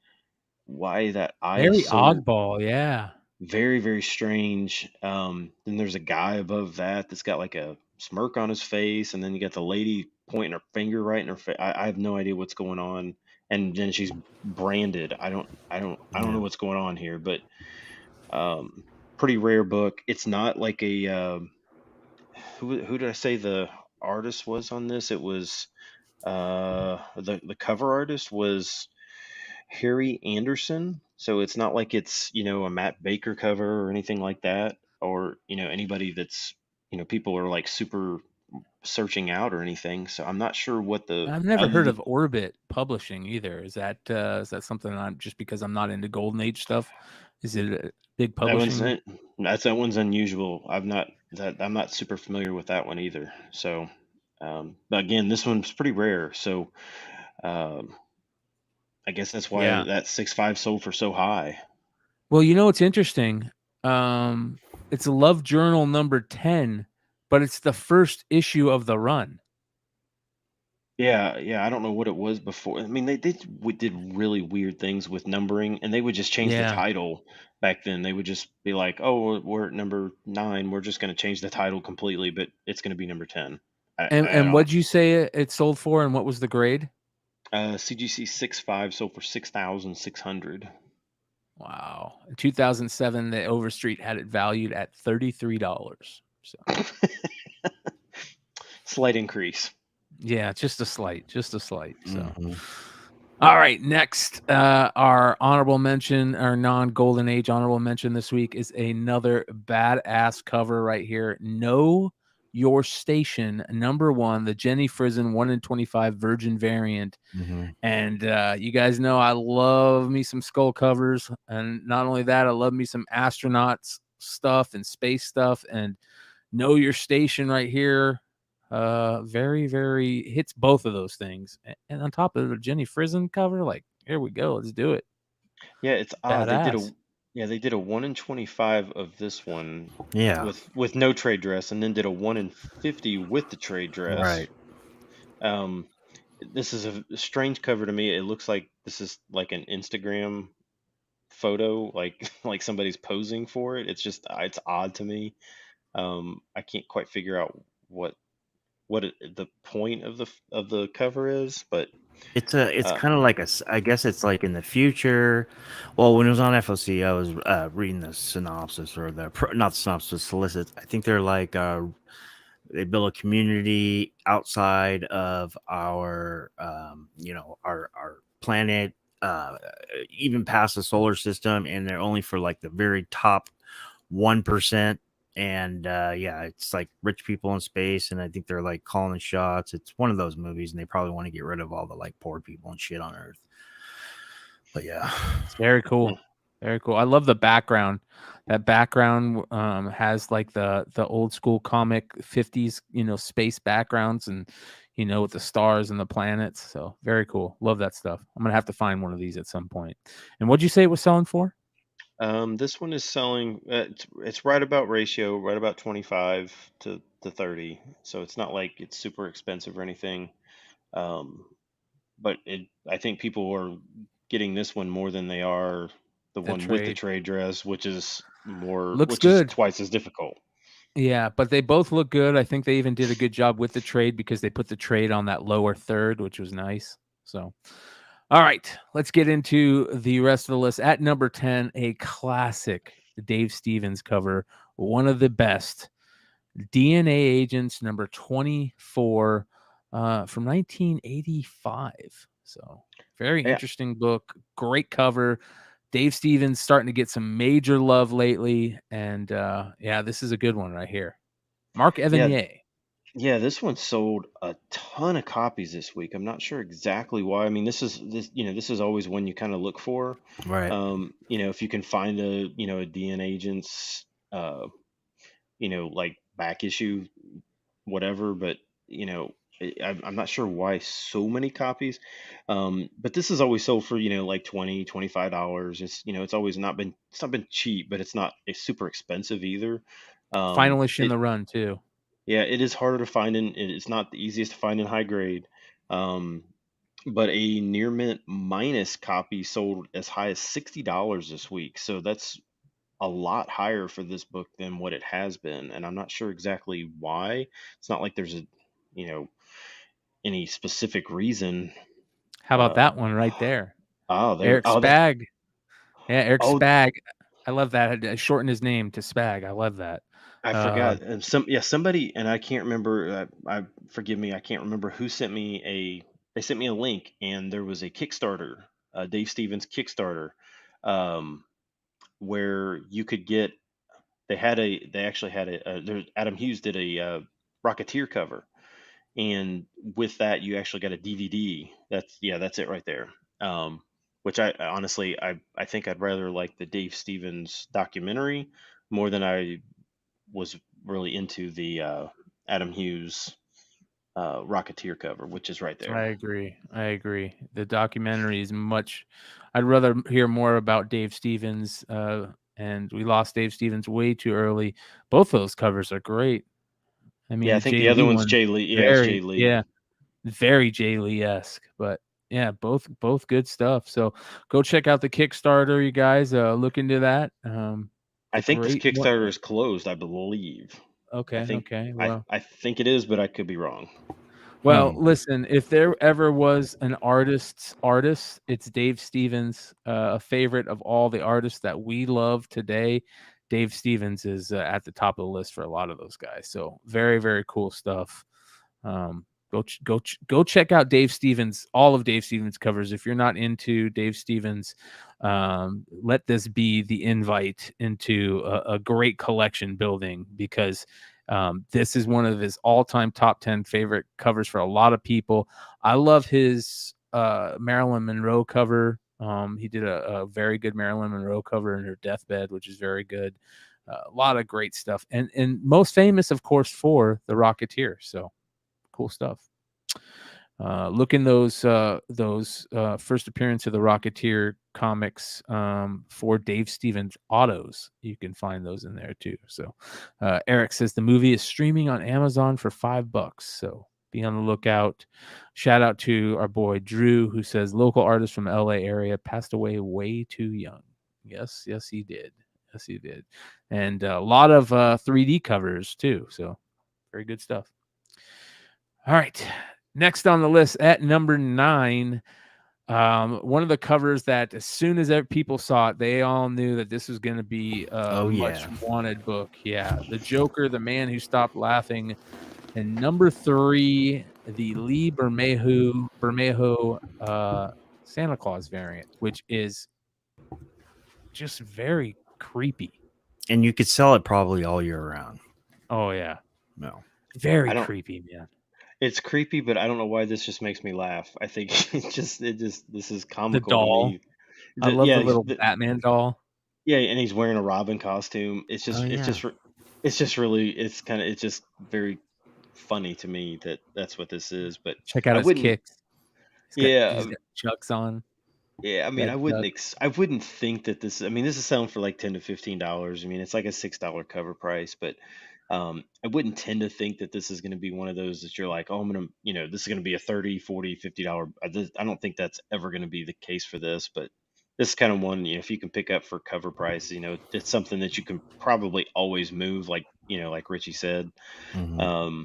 why that eye Very is so oddball. Yeah. very, very strange. Then there's a guy above that's got like a smirk on his face, and then you got the lady pointing her finger right in her face. I have no idea what's going on. And then she's branded. I don't know what's going on here, but pretty rare book. It's not like a who did I say the artist was on this? It was the cover artist was Harry Anderson. So it's not like it's, a Matt Baker cover or anything like that, or, anybody that's, people are like super searching out or anything. So I'm not sure what the I've never other heard than of Orbit Publishing either. Is that something I'm just because I'm not into Golden Age stuff? Is it a big that one's publishing? that one's unusual. I'm not super familiar with that one either. So, but again, this one's pretty rare. So, um, I guess that's why Yeah. that 6.5 sold for so high. Well, you know what's interesting? It's Love Journal number 10, but it's the first issue of the run. Yeah, yeah, I don't know what it was before. I mean, we did really weird things with numbering, and they would just change the Yeah. title back then. They would just be like, "Oh, we're at number 9. We're just going to change the title completely, but it's going to be number 10." I And don't. what'd you say it sold for, and what was the grade? CGC 6.5 sold for 6,600. Wow. In 2007, the Overstreet had it valued at $33. So Slight increase. yeah, just a slight. So Mhm. all right, next, our honorable mention, our non-Golden Age honorable mention this week is another badass cover right here. Know Your Station, number 1, the Jenny Frison 1 in 25 Virgin variant. Mhm. And you guys know I love me some skull covers, and not only that, I love me some astronauts stuff and space stuff. And Know Your Station right here, very, very hits both of those things. And on top of the Jenny Frison cover, like, here we go, let's do it. Yeah, it's odd. Badass. They did a 1 in 25 of this one Yeah. with no trade dress, and then did a 1 in 50 with the trade dress. Right. Um, this is a strange cover to me. It looks like this is like an Instagram photo, like like somebody's posing for it. It's odd to me. I can't quite figure out the point of the cover is, but It's uh, kind of like I guess it's like in the future. Well, when it was on FOC, I was reading the synopsis or not the synopsis, solicit. I think they're like they build a community outside of our our planet, even past the solar system, and they're only for like the very top 1%. And yeah, it's like rich people in space, and I think they're like calling the shots. It's one of those movies, and they probably want to get rid of all the like poor people and shit on Earth. But yeah, It's very cool. Very cool. I love the background. That background has like the old school comic 50s, space backgrounds, and with the stars and the planets. So very cool. Love that stuff. I'm gonna have to find one of these at some point. And what'd you say it was selling for? this one is selling. It's right about ratio, right about 25 to 30. So it's not like it's super expensive or anything. Um, but I think people are getting this one more than they are the The one with the trade trade dress, looks which is good. twice as difficult. Yeah, but they both look good. I think they even did a good job with the trade because they put the trade on that lower third, which was nice. So, all right, let's get into the rest of the list. At number 10, a classic Dave Stevens cover, one of the best. DNA Agents, number 24, from 1985. So, very Yeah, interesting book. Great cover. Dave Stevens starting to get some major love lately. And yeah, this is a good one right here. Mark yeah, Evanier. yeah. This one sold a ton of copies this week. I'm not sure exactly why. I mean, this is always one you kind of look for. right. If you can find a DNA Agents, like back issue, whatever, but you know I'm not sure why so many copies. But this is always sold for like $20-$25. It's not been cheap, but it's super expensive either. Final issue in It the run, too. Yeah, it is harder to find it's not the easiest to find in high grade. um, but a near mint minus copy sold as high as $60 this week, so that's a lot higher for this book than what it has been, and I'm not sure exactly why. It's not like there's you know any specific reason. How about Uh, that one right there? oh, there. Eric Oh, that. Spag. Yeah, Eric Oh, Spag. I love that. I shortened his name to Spag. I love that. I forgot. Somebody, and I can't remember. Forgive me. I can't remember who sent me a. They sent me a link, and there was a Kickstarter, Dave Stevens Kickstarter, um, where you could get. They actually had Adam Hughes did a Rocketeer cover, and with that you actually got a DVD. That's it right there. Which I honestly I think I'd rather like the Dave Stevens documentary more than I was really into the Adam Hughes Rocketeer cover, which is right I there. agree. The documentary is much. I'd rather hear more about Dave Stevens. And we lost Dave Stevens way too early. Both those covers are great. I mean, Yeah, I the think Jay the other Lee one's one, Jay Lee. Yeah, it's Jay very, Lee. yeah, very Jay Lee-esque. But yeah, both good stuff. So go check out the Kickstarter, you guys. Look into that. I The think this great one. Kickstarter is closed, I believe. I Okay, think okay. I Well, I think it is, but I could be wrong. Well, listen, if there ever was an artist's artist, it's Dave Stevens, a favorite of all the artists that we love today. Dave Stevens is at the top of the list for a lot of those guys. So very, very cool stuff. Go check out Dave Stevens, all of Dave Stevens covers. If you're not into Dave Stevens, let this be the invite into a great collection building, because this is one of his all-time top 10 favorite covers for a lot of people. I love his Marilyn Monroe cover. He did a very good Marilyn Monroe cover in her deathbed, which is very good. A lot of great stuff, and most famous, of course, for the Rocketeer. So cool stuff. Look in those first appearance of the Rocketeer comics for Dave Stevens autos. You can find those in there too. So Eric says the movie is streaming on Amazon for $5. So be on the lookout. Shout out to our boy Drew, who says local artist from the LA area passed away way too young. Yes, he did. Yes, he did. And a lot of 3D covers too. So very good stuff. All right. Next on the list at number 9, one of the covers that as soon as people saw it, they all knew that this was going to be a much wanted book. Yeah. The Joker, the Man Who Stopped Laughing. And number 3, the Lee Bermejo Santa Claus variant, which is just very creepy. And you could sell it probably all year round. Oh, yeah. No. Very creepy, man. It's creepy, but I don't know why this just makes me laugh. I think this is comical The doll. to me. I love the little Batman doll. Yeah, and he's wearing a Robin costume. It's just it's just very funny to me that that's what this is. But check out his kicks. He's got Chucks on. Yeah, I mean, I wouldn't think that this. I mean, this is selling for like $10 to $15. I mean, it's like a $6 cover price, but I wouldn't tend to think that this is going to be one of those that you're like, oh, I'm gonna, this is going to be a $30, $40, $50. I don't think that's ever going to be the case for this, but this is kind of one, if you can pick up for cover price, it's something that you can probably always move, like Richie said. Mm-hmm.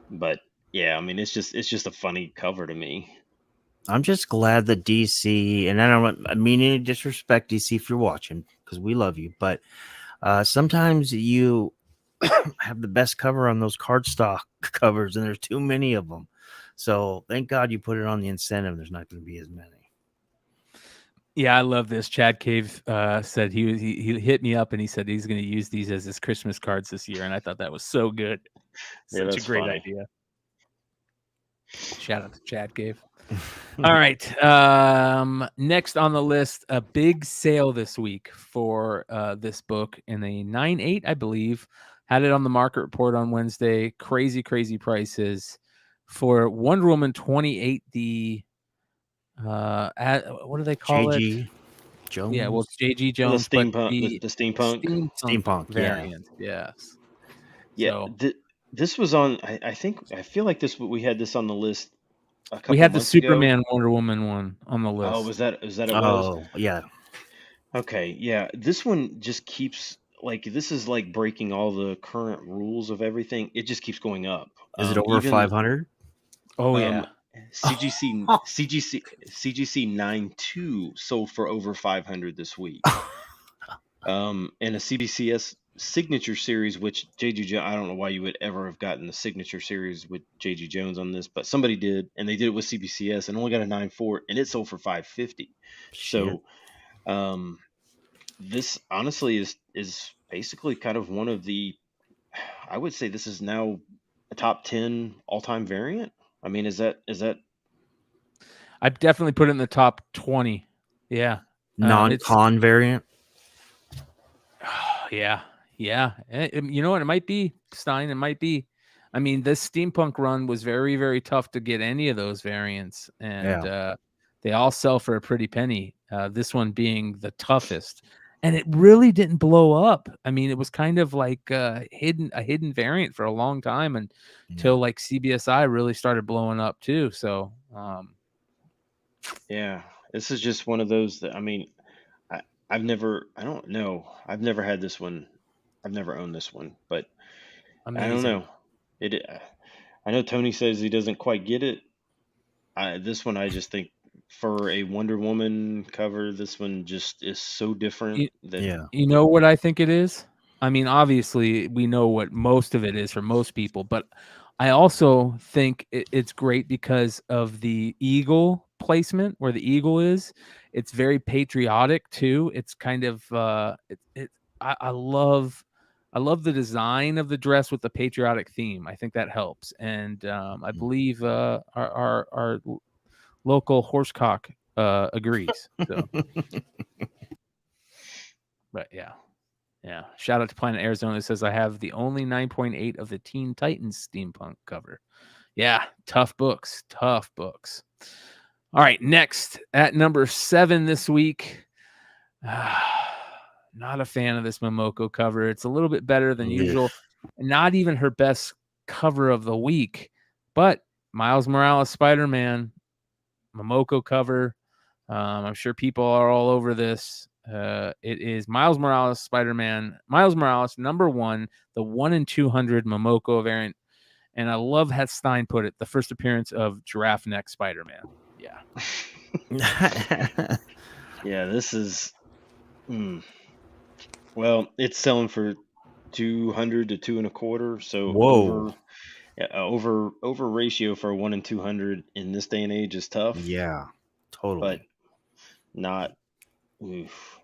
But yeah, I mean, it's just a funny cover to me. I'm just glad that DC, and I don't mean any disrespect, DC, if you're watching, because we love you, but sometimes you have the best cover on those cardstock covers, and there's too many of them. So thank God you put it on the incentive. There's not going to be as many. Yeah, I love this. Chad Cave said he hit me up and he said he's going to use these as his Christmas cards this year, and I thought that was so good. Such a great idea. Shout out to Chad Cave. All right. Next on the list, a big sale this week for this book in a 9.8, I believe. Had it on the market report on Wednesday. Crazy prices for Wonder Woman 28D. What do they call it? Jones. Yeah, well, it's J.G. Jones, the steampunk variant. Yeah. Yes. Yeah. So, this was on. I feel like we had this on the list. We had the Superman Wonder Woman one on the list. Oh, was that it? Oh, yeah. Okay, yeah. This one just keeps this is like breaking all the current rules of everything. It just keeps going up. Is it over 500? Oh yeah. CGC 9.2 sold for over 500 this week. And a CBCS signature series, which JG Jones, I don't know why you would ever have gotten the signature series with JG Jones on this, but somebody did, and they did it with CBCS and only got a 9.4, and it sold for 550. So this honestly is basically kind of one of the, I would say this is now a top 10 all-time variant. I mean, is that I'd definitely put it in the top 20. Yeah. Non-con variant. Yeah. You know what? It might be Stein. It might be. I mean, this steampunk run was very, very tough to get any of those variants, and they all sell for a pretty penny. This one being the toughest, and it really didn't blow up. I mean, it was kind of like a hidden variant for a long time until like CBSI really started blowing up too. So, Yeah, this is just one of those that I mean, I've never, I don't know, I've never had this one. I've never owned this one, but I don't amazing. know. It. I know Tony says he doesn't quite get it. This one, I just think for a Wonder Woman cover, this one just is so different that You know what I think it is? I mean, obviously, we know what most of it is for most people, but I also think it's great because of the eagle placement where the eagle is. It's very patriotic too. It's kind of I love the design of the dress with the patriotic theme. I think that helps, and I believe our local horsecock agrees. So, but yeah. Yeah. Shout out to Planet Arizona that says I have the only 9.8 of the Teen Titans steampunk cover. Yeah, tough books. Tough books. All right, next at number 7 this week. Not a fan of this Momoko cover. It's a little bit better than usual. Not even her best cover of the week, but Miles Morales Spider-Man Momoko cover. I'm sure people are all over this. It is Miles Morales Spider-Man. Miles Morales #1, the 1 in 200 Momoko variant. And I love how Stein put it, the first appearance of Giraffe Neck Spider-Man. Yeah. yeah, this is well, it's selling for 200 to 2 1/4. So over ratio for a 1 in 200 in this day and age is tough. Yeah, totally. But not. Oof.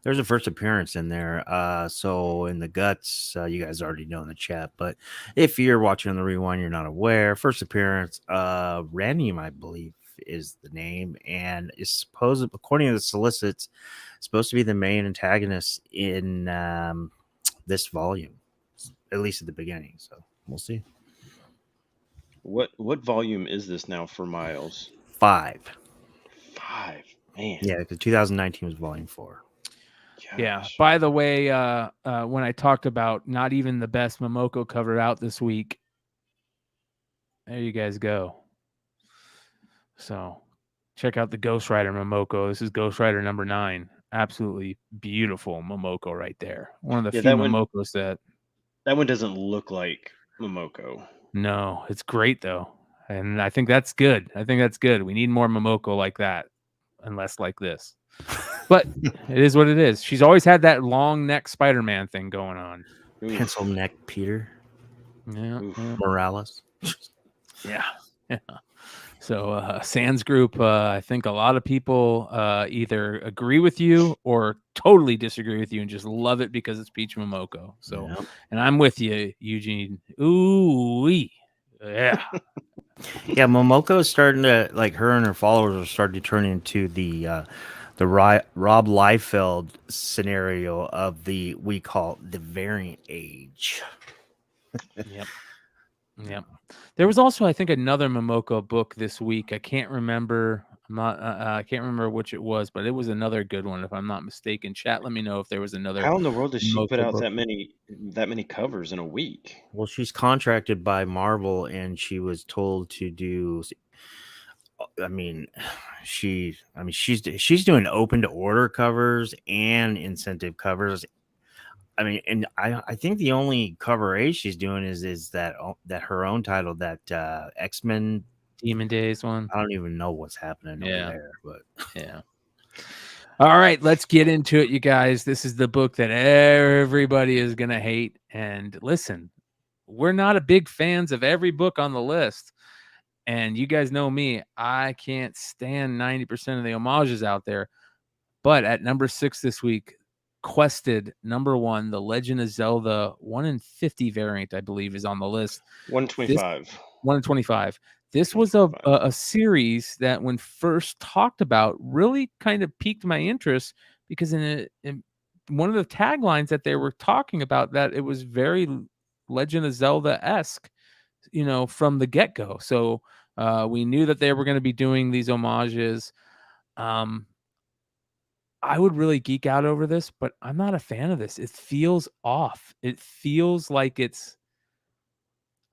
There's a first appearance in there. So in the guts, you guys already know in the chat, but if you're watching on the rewind, you're not aware. First appearance, Ranium, I believe, is the name, and is supposed, according to the solicits, supposed to be the main antagonist in this volume, at least at the beginning. So we'll see. What volume is this now for Miles? 5. Man. Yeah, because 2019 was volume 4. Gosh. Yeah. By the way, when I talked about not even the best Momoko cover out this week, there you guys go. So check out the Ghost Rider Momoko. This is Ghost Rider #9. Absolutely beautiful Momoko right there. One of the few Momokos that one doesn't look like Momoko. No, it's great though. And I think that's good. We need more Momoko like that and less like this. But it is what it is. She's always had that long neck Spider-Man thing going on. Pencil neck Peter. Yeah. Morales. Yeah. So Sans Group, I think a lot of people either agree with you or totally disagree with you and just love it because it's Peach Momoko. So, and I'm with you, Eugene. Ooh-wee. Yeah. Yeah, Momoko is starting to, like, her and her followers are starting to turn into the Rob Liefeld scenario of we call the variant age. Yep. There was also, I think, another Momoko book this week. I can't remember. I can't remember which it was, but it was another good one, if I'm not mistaken. Chat, let me know if there was another. How in the world does she Momoko put out book. that many covers in a week? Well, she's contracted by Marvel, and she was told to do. I mean, she's doing open to order covers and incentive covers. I mean, and I think the only cover A she's doing is that her own title, that X-Men Demon Days one. I don't even know what's happening over there, but yeah. All right, let's get into it, you guys. This is the book that everybody is gonna hate. And listen, we're not a big fans of every book on the list. And you guys know me, I can't stand 90% of the homages out there. But at number 6 this week, Quested #1, The Legend of Zelda 1 in 50 variant, I believe, is on the list. 125. 1 in 25. This was a series that, when first talked about, really kind of piqued my interest because in one of the taglines that they were talking about, that it was very Legend of Zelda-esque. from the get-go. So we knew that they were going to be doing these homages. I would really geek out over this, but I'm not a fan of this. It feels off. It feels like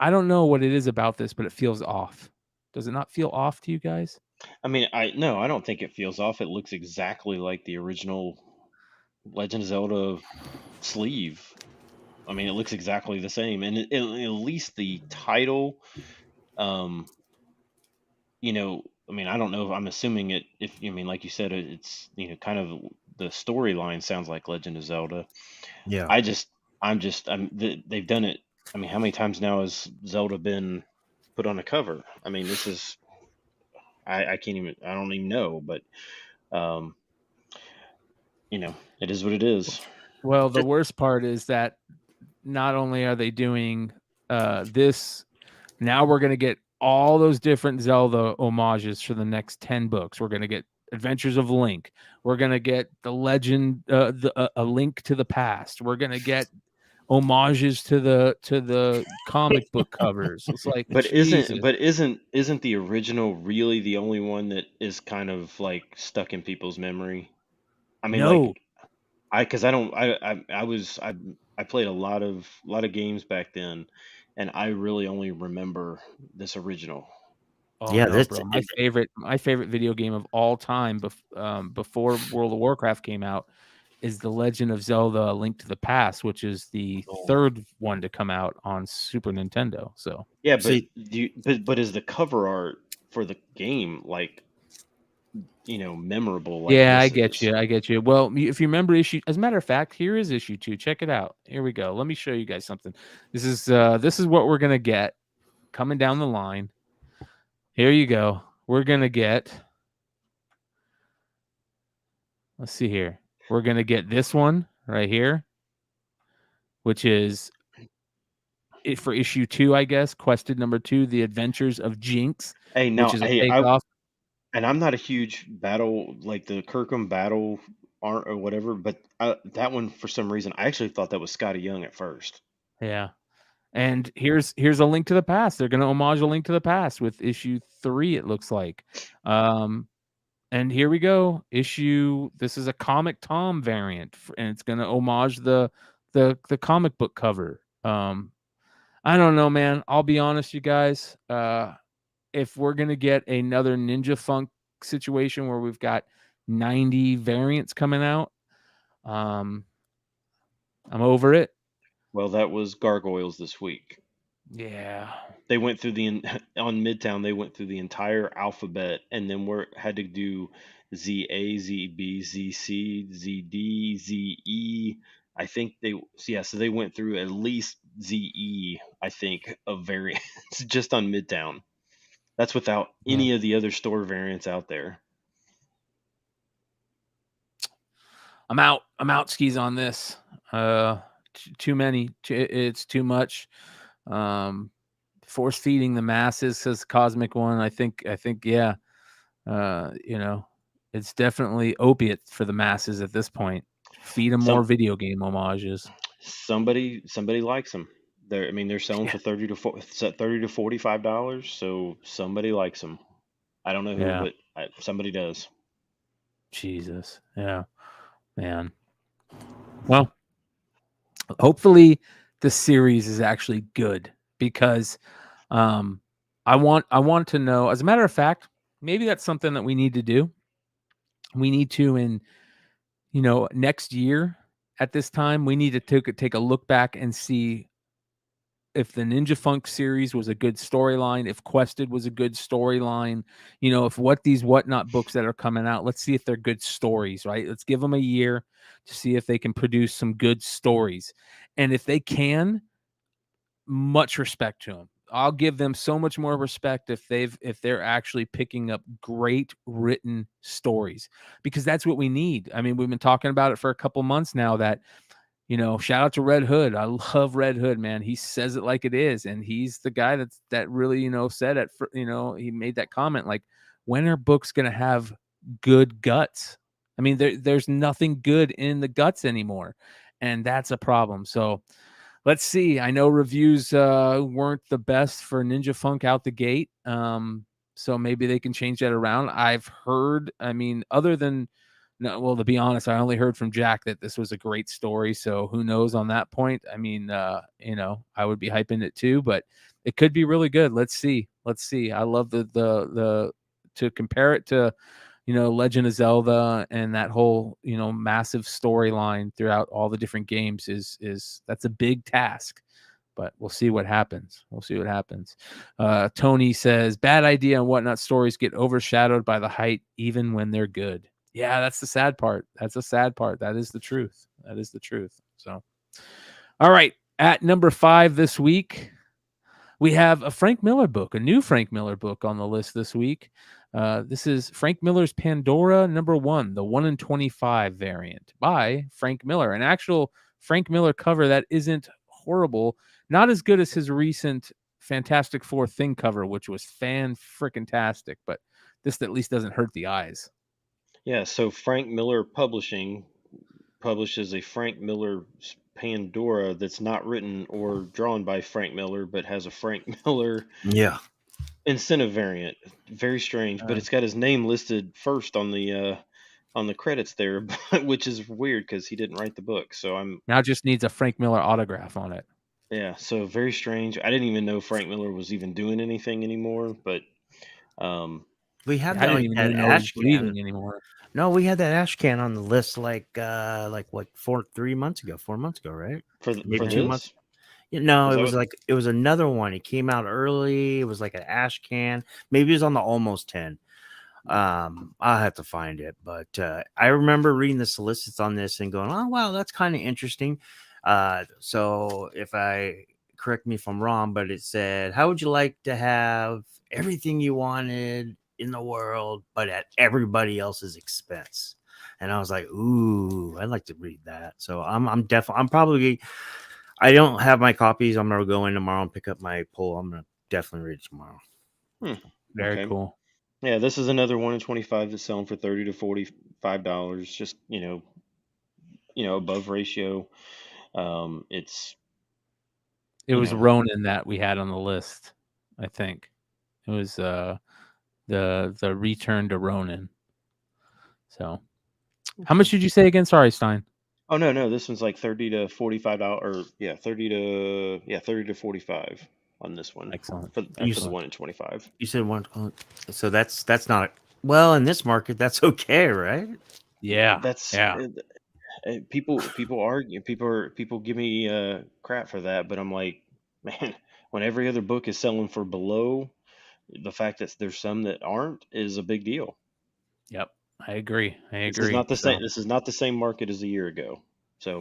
I don't know what it is about this, but it feels off. Does it not feel off to you guys? I mean, no, I don't think it feels off. It looks exactly like the original Legend of Zelda sleeve. I mean, it looks exactly the same, and at least the title, I mean, I don't know. I'm assuming it. If I mean, like you said, it's kind of the storyline sounds like Legend of Zelda. Yeah. They've done it. I mean, how many times now has Zelda been put on a cover? I mean, this is. I can't even. I don't even know, but it is what it is. Well, the worst part is that not only are they doing this, now we're going to get all those different Zelda homages for the next 10 books. We're going to get Adventures of Link. We're going to get the Legend, A Link to the Past. We're going to get homages to the comic book covers. It's like, But Jesus. isn't the original really the only one that is kind of like stuck in people's memory? I mean, No. I played a lot of games back then, and I really only remember this original. Oh, Yeah, no, bro. My favorite video game of all time before World of Warcraft came out is The Legend of Zelda: A Link to the Past, which is the third one to come out on Super Nintendo. So Yeah, but but is the cover art for the game like memorable? Like yeah, I this get is? you. Well, if you remember as a matter of fact, here is issue 2. Check it out. Here we go. Let me show you guys something. This is what we're gonna get coming down the line. Here you go. We're gonna get. Let's see here. We're gonna get this one right here, which is it for issue 2, I guess. Quested number 2, The Adventures of Jinx, Hey, which now, is a hey, takeoff. and I'm not a huge battle like the Kirkham battle art or whatever, but that one for some reason I actually thought that was Scotty Young at first. Yeah. And here's a Link to the Past. They're gonna homage A Link to the Past with issue 3, it looks like. And here we go. This is a Comic Tom variant, and it's gonna homage the comic book cover. I don't know, man. I'll be honest, you guys. If we're gonna get another Ninja Funk situation where we've got 90 variants coming out, I'm over it. Well, that was Gargoyles this week. Yeah. They went through on Midtown. They went through the entire alphabet, and then had to do ZA, ZB, ZC, ZD, ZE. I think so they went through at least ZE, I think, of variants just on Midtown. That's without any of the other store variants out there. I'm out skis on this. Too many. It's too much. Force feeding the masses, says Cosmic One. I think yeah. It's definitely opiate for the masses at this point. Feed them more video game homages. Somebody likes them. They're selling for $30 to $45. So somebody likes them. I don't know who, but somebody does. Jesus, yeah, man. Well, hopefully the series is actually good because I want to know. As a matter of fact, maybe that's something that we need to do. We need to next year at this time, we need to take a look back and see if the Ninja Funk series was a good storyline, if Quested was a good storyline, if these Whatnot books that are coming out, let's see if they're good stories, right? Let's give them a year to see if they can produce some good stories. And if they can, much respect to them. I'll give them so much more respect if they're actually picking up great written stories, because that's what we need. I mean, we've been talking about it for a couple months now that, shout out to Red Hood. I love Red Hood, man. He says it like it is. And he's the guy that really, said it, he made that comment, like, when are books going to have good guts? I mean, there's nothing good in the guts anymore. And that's a problem. So let's see. I know reviews weren't the best for Ninja Funk out the gate. So maybe they can change that around. I've heard, I mean, other than, no, well, to be honest, I only heard from Jack that this was a great story. So who knows on that point? I mean, you know, I would be hyping it too, but it could be really good. Let's see. Let's see. I love the to compare it to, you know, Legend of Zelda and that whole, you know, massive storyline throughout all the different games is that's a big task. But we'll see what happens. We'll see what happens. Tony says, bad idea and whatnot stories get overshadowed by the hype even when they're good. Yeah, that's the sad part. That's a sad part. That is the truth. That is the truth. So, all right. At number 5 this week, we have a Frank Miller book, a new Frank Miller book on the list this week. This is Frank Miller's Pandora #1, the 1 in 25 variant by Frank Miller. An actual Frank Miller cover that isn't horrible. Not as good as his recent Fantastic Four Thing cover, which was fan-frickin-tastic, but this at least doesn't hurt the eyes. Yeah, so Frank Miller Publishing publishes a Frank Miller Pandora that's not written or drawn by Frank Miller, but has a Frank Miller Yeah. incentive variant. Very strange, but it's got his name listed first on the credits there, which is weird because he didn't write the book. So Now it just needs a Frank Miller autograph on it. yeah, so very strange. I didn't even know Frank Miller was even doing anything anymore, but We had I that, didn't like, even that know he was ash breathing can. anymore. No, we had that ash can on the list like what 4 months ago, right? for Maybe 2 months. this, Yeah, no, is it that was what? like it was another one. It came out early. It was like an ash can. Maybe it was on the almost 10. I'll have to find it, but I remember reading the solicits on this and going, "Oh wow, that's kind of interesting." So if I correct me if I'm wrong, but it said, "How would you like to have everything you wanted in the world, but at everybody else's expense?" And I was like, "Ooh, I'd like to read that." So I'm definitely, I'm probably, I don't have my copies. I'm gonna go in tomorrow and pick up my pull. I'm gonna definitely read it tomorrow. Very Okay. cool. Yeah, this is another 1 in 25 that's selling for $30 to $45. Just above ratio. It's It you was know Ronin that we had on the list, I think. It was the return to Ronin. So, how much did you say again? Sorry, Stein. Oh no, this one's like $30 to $45, or yeah, 30 to 45 on this one Excellent. for the Excellent. 1 in 25. You said one, so that's not well in this market. That's okay, right? Yeah. That's Yeah. people argue, people give me crap for that, but I'm like, man, when every other book is selling for below, the fact that there's some that aren't is a big deal. Yep. I agree. This is not the same. This is not the same market as a year ago. So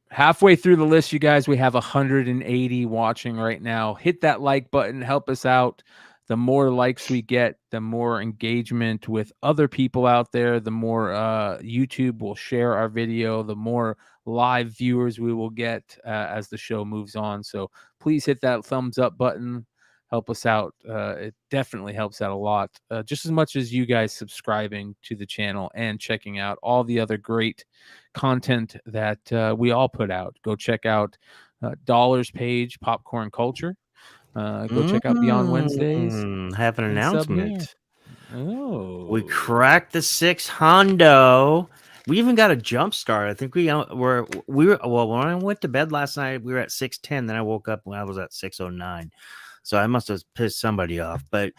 halfway through the list, you guys, we have 180 watching right now. Hit that like button. Help us out. The more likes we get, the more engagement with other people out there, the more YouTube will share our video, the more live viewers we will get as the show moves on. So please hit that thumbs up button. Help us out. It definitely helps out a lot, just as much as you guys subscribing to the channel and checking out all the other great content that we all put out. Go check out Dollar's page, Popcorn Culture. Go check out Beyond Wednesdays. Have an and sub here. announcement. Oh, We cracked the 6 Hondo. We even got a jump start. I think we were well, when I went to bed last night, we were at 610. Then I woke up when I was at 609. So I must have pissed somebody off. But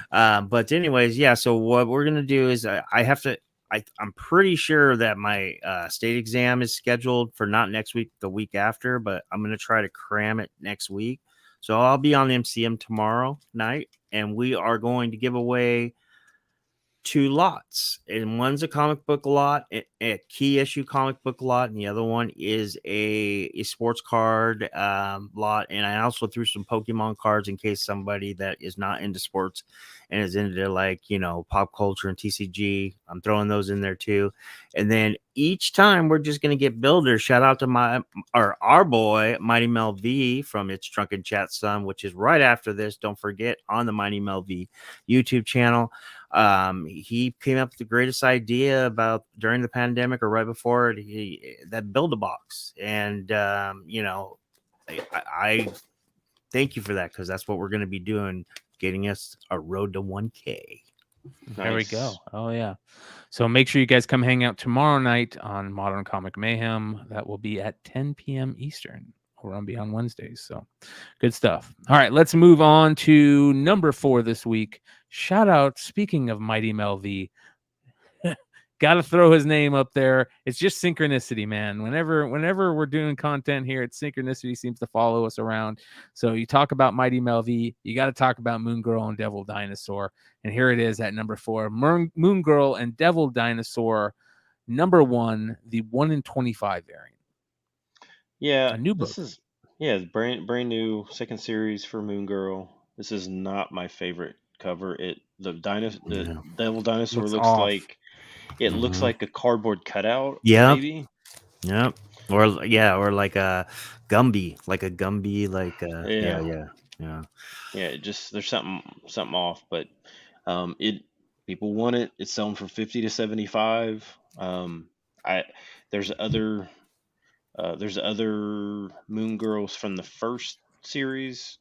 but anyways, yeah. So what we're gonna do is I have to. I'm pretty sure that my state exam is scheduled for not next week, the week after, but I'm going to try to cram it next week. So I'll be on MCM tomorrow night, and we are going to give away 2 lots. And one's a comic book lot, a key issue comic book lot, and the other one is a sports card lot. And I also threw some Pokemon cards in case somebody that is not into sports and is into, like, pop culture and TCG. I'm throwing those in there too. And then each time we're just going to get builders. Shout out to our boy Mighty Mel V from It's Drunken Chat Son, which is right after this. Don't forget, on the Mighty Mel V YouTube channel. He came up with the greatest idea about during the pandemic or right before it, that Build-A-Box. And, you know, I thank you for that, because that's what we're going to be doing, getting us a road to 1K. There we Nice. go. Oh yeah. So make sure you guys come hang out tomorrow night on Modern Comic Mayhem. That will be at 10 p.m. Eastern. Or on Beyond Wednesdays. So good stuff. All right, let's move on to number 4 this week. Shout out, speaking of Mighty Mel V, got to throw his name up there. It's just synchronicity, man. Whenever we're doing content here, it's synchronicity seems to follow us around. So you talk about Mighty Mel V, you got to talk about Moon Girl and Devil Dinosaur. And here it is at number 4. Moon Girl and Devil Dinosaur, number 1, the 1 in 25 variant. Yeah, A new book. this is brand new second series for Moon Girl. This is not my favorite cover. The Devil Dinosaur Looks looks off. like looks like a cardboard cutout, Yep. maybe. Yep. Or like a Gumby, yeah. Yeah, just there's something off, but people want it. It's selling for 50 to 75. There's other Moon Girls from the first series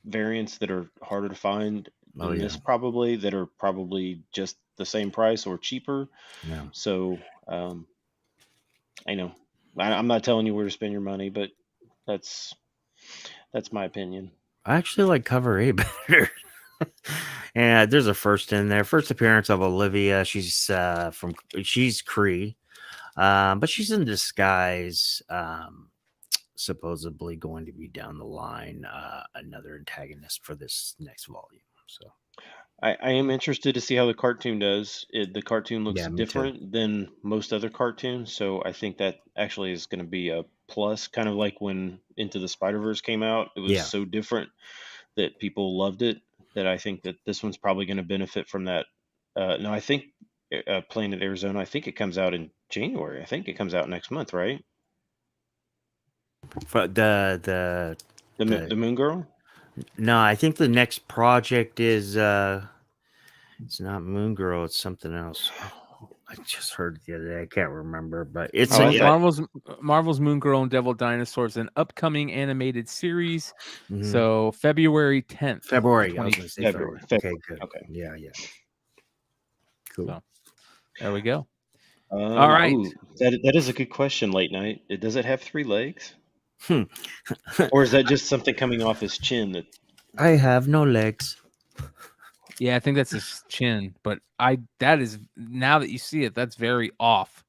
variants that are harder to find than this, probably, that are probably just the same price or cheaper. Yeah. So I know I'm not telling you where to spend your money, but that's my opinion. I actually like cover A better. And there's a first in there. First appearance of Olivia. She's Cree. But she's in disguise, supposedly going to be down the line another antagonist for this next volume. So I am interested to see how the cartoon does. The cartoon looks Yeah, me too. different than most other cartoons, so I think that actually is going to be a plus. Kind of like when Into the Spider-Verse came out, it was Yeah. so different that people loved it. That I think that this one's probably going to benefit from that. No, I think Planet Arizona. I think it comes out in January. I think it comes out next month, right? For the Moon Girl. no, I think the next project is it's not Moon Girl, it's something else. I just heard it the other day. I can't remember, but it's Marvel's Moon Girl and Devil Dinosaur is an upcoming animated series. Mhm. So February 10th. February. I was gonna say February. Okay, good. Okay. Yeah. Cool. So, there we go. All right. Ooh, that is a good question. Late night. Does it have 3 legs, or is that just something coming off his chin? That I have no legs. Yeah, I think that's his chin, but that is, now that you see it, that's very off.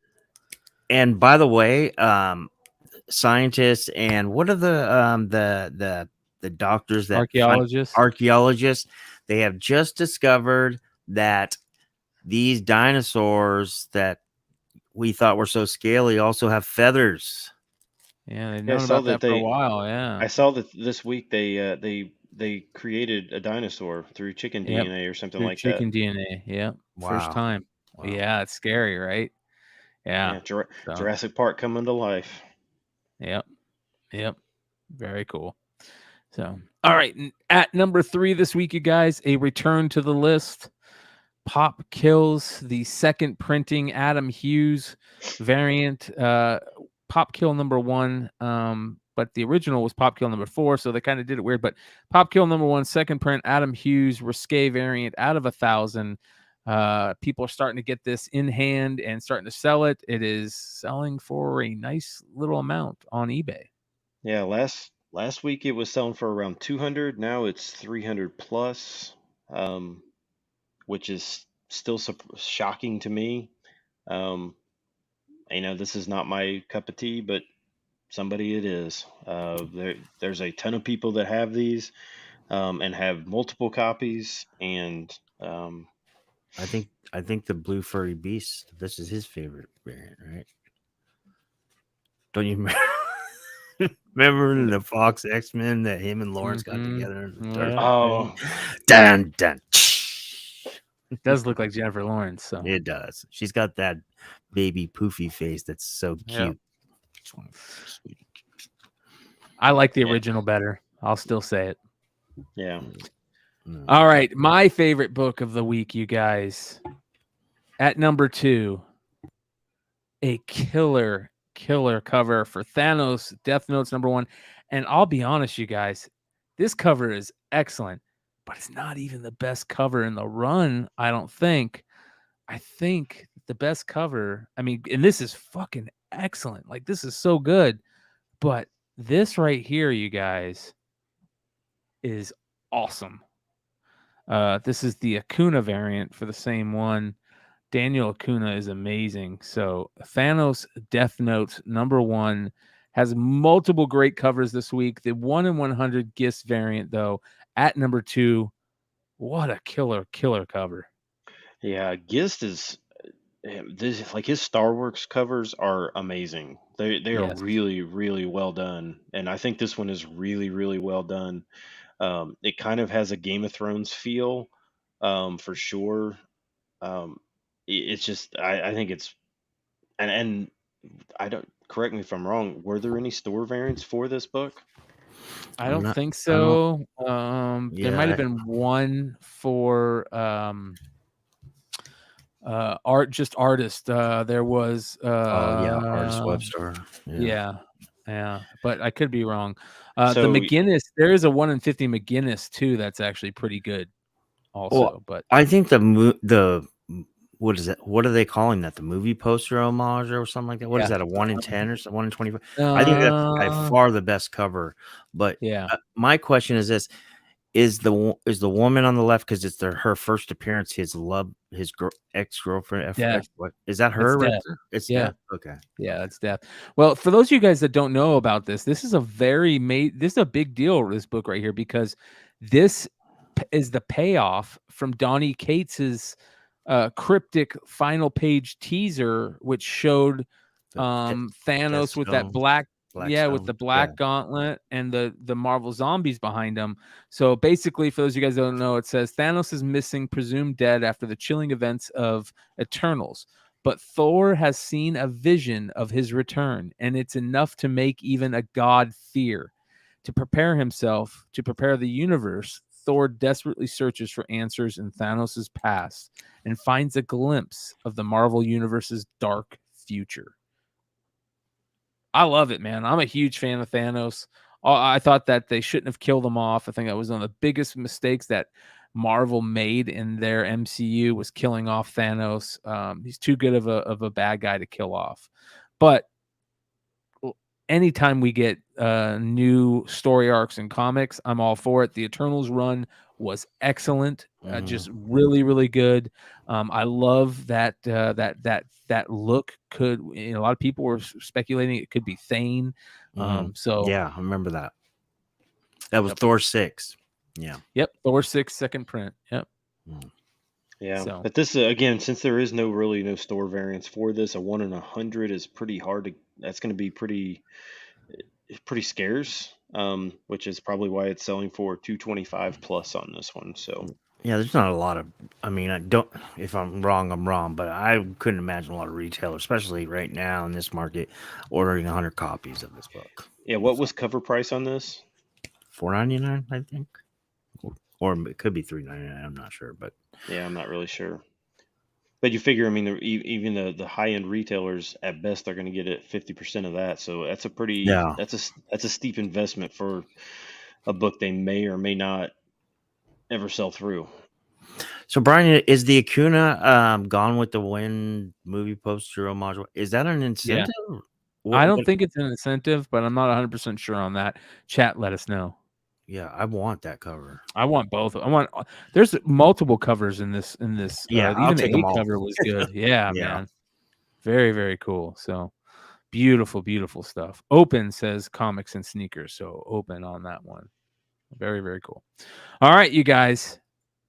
And by the way, scientists and what are the doctors that archaeologists, they have just discovered that these dinosaurs that we thought were so scaly also have feathers. Yeah, they've known about that for a while. Yeah, I saw that this week they created a dinosaur through chicken DNA or something like that. Chicken DNA. Yeah, Wow. First time. Wow. Yeah, it's scary, right? Yeah. Jurassic Park coming to life. Yep. Very cool. So, all right, at number 3 this week, you guys, a return to the list. Pop Kills, the second printing Adam Hughes variant. Pop Kill number 1, but the original was Pop Kill number 4, so they kind of did it weird. But Pop Kill number 1, second print, Adam Hughes, risque variant out of 1,000. People are starting to get this in hand and starting to sell it. It is selling for a nice little amount on eBay. Yeah, last week it was selling for around 200. Now it's 300 plus, which is still shocking to me. This is not my cup of tea, but somebody it is. There's a ton of people that have these and have multiple copies, and I think the Blue Furry Beast, this is his favorite variant, right? Don't you remember in the Fox X-Men that him and Lawrence got together in the third? Oh, Dun. It does look like Jennifer Lawrence. So it does. She's got that baby poofy face that's so cute. Yep. I like the original better. I'll still say it. Yeah. All right, my favorite book of the week, you guys. At number 2, a killer cover for Thanos, Death Note's number 1. And I'll be honest, you guys, this cover is excellent, but it's not even the best cover in the run, I don't think. I think the best cover, I mean, and this is fucking excellent. Like, this is so good. But this right here, you guys, is awesome. This is the Acuna variant for the same one. Daniel Acuna is amazing. So Thanos Death Note number 1 has multiple great covers this week. The 1 in 100 Gist variant, though, at number 2. What a killer cover. Yeah, Gist is this, like, his Star Wars covers are amazing. They are Yes. really, really well done, and I think this one is really, really well done. It kind of has a Game of Thrones feel, for sure. It's just I think it's and I don't, correct me if I'm wrong. Were there any store variants for this book? I don't think so. There might Yeah. have been one for artist. There was Artist web store. yeah, but I could be wrong. The So McGinnis, there is a 1 in 50 McGinnis too. That's actually pretty good. Also, Well, but I think the what is that? What are they calling that? The movie poster homage or something like that? What is that? A 1 in 10 or something? 1 in 25? I think that's by far the best cover. But yeah, my question is this: Is the woman on the left, because it's her first appearance? His ex girlfriend. Death. Is that her? It's Right Death. there? It's Yeah. Death. Okay. Yeah, that's Death. Well, for those of you guys that don't know about this, this is a big deal, this book right here, because this is the payoff from Donny Cates's cryptic final page teaser, which showed Thanos with that black with the black gauntlet and the Marvel zombies behind him. So basically, for those of you guys that don't know, it says Thanos is missing, presumed dead after the chilling events of Eternals. But Thor has seen a vision of his return, and it's enough to make even a god fear. To prepare the universe, Thor desperately searches for answers in Thanos' past and finds a glimpse of the Marvel Universe's dark future. I love it, man. I'm a huge fan of Thanos. I thought that they shouldn't have killed him off. I think that was one of the biggest mistakes that Marvel made in their MCU, was killing off Thanos. He's too good of a bad guy to kill off. But anytime we get new story arcs in comics, I'm all for it. The Eternals run was excellent, just really, really good. I love that look. Could, a lot of people were speculating it could be Thane. So yeah, I remember that. That was Thor 6. Yeah. Yep. Thor 6 second print. Yep. Yeah, So. but this again, since there is no store variants for this, a 1 in 100 is pretty hard to. That's going to be pretty scarce, which is probably why it's selling for $225 plus on this one. So yeah, there's not a lot of. I mean, I don't. If I'm wrong, I'm wrong. But I couldn't imagine a lot of retailers, especially right now in this market, ordering 100 copies of this book. yeah, what was cover price on this? $4.99, I think, or it could be $3.99. I'm not sure, but yeah, I'm not really sure. But you figure, I mean, even the high end retailers at best they're going to get it 50% of that. So that's a pretty that's a steep investment for a book they may or may not ever sell through. So, Brian, is the Acuna Gone with the Wind movie poster homage? Is that an incentive? Yeah. I don't think it's an incentive, but I'm not 100% sure on that. Chat, let us know. Yeah, I want that cover. I want both. There's multiple covers in this. Yeah, even the 8 cover was good. Yeah, man. Very, very cool. So beautiful, beautiful stuff. Open says comics and sneakers. So open on that one. Very, very cool. All right, you guys.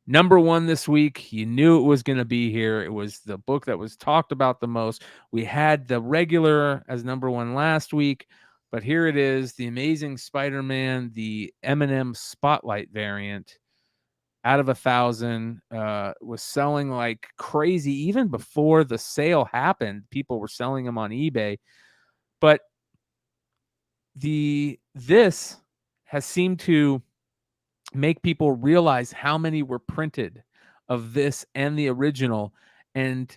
Number 1 this week. You knew it was going to be here. It was the book that was talked about the most. We had the regular as number 1 last week, but here it is, the Amazing Spider-Man, the Eminem Spotlight variant, out of 1,000, was selling like crazy even before the sale happened. People were selling them on eBay, but this has seemed to make people realize how many were printed of this and the original. And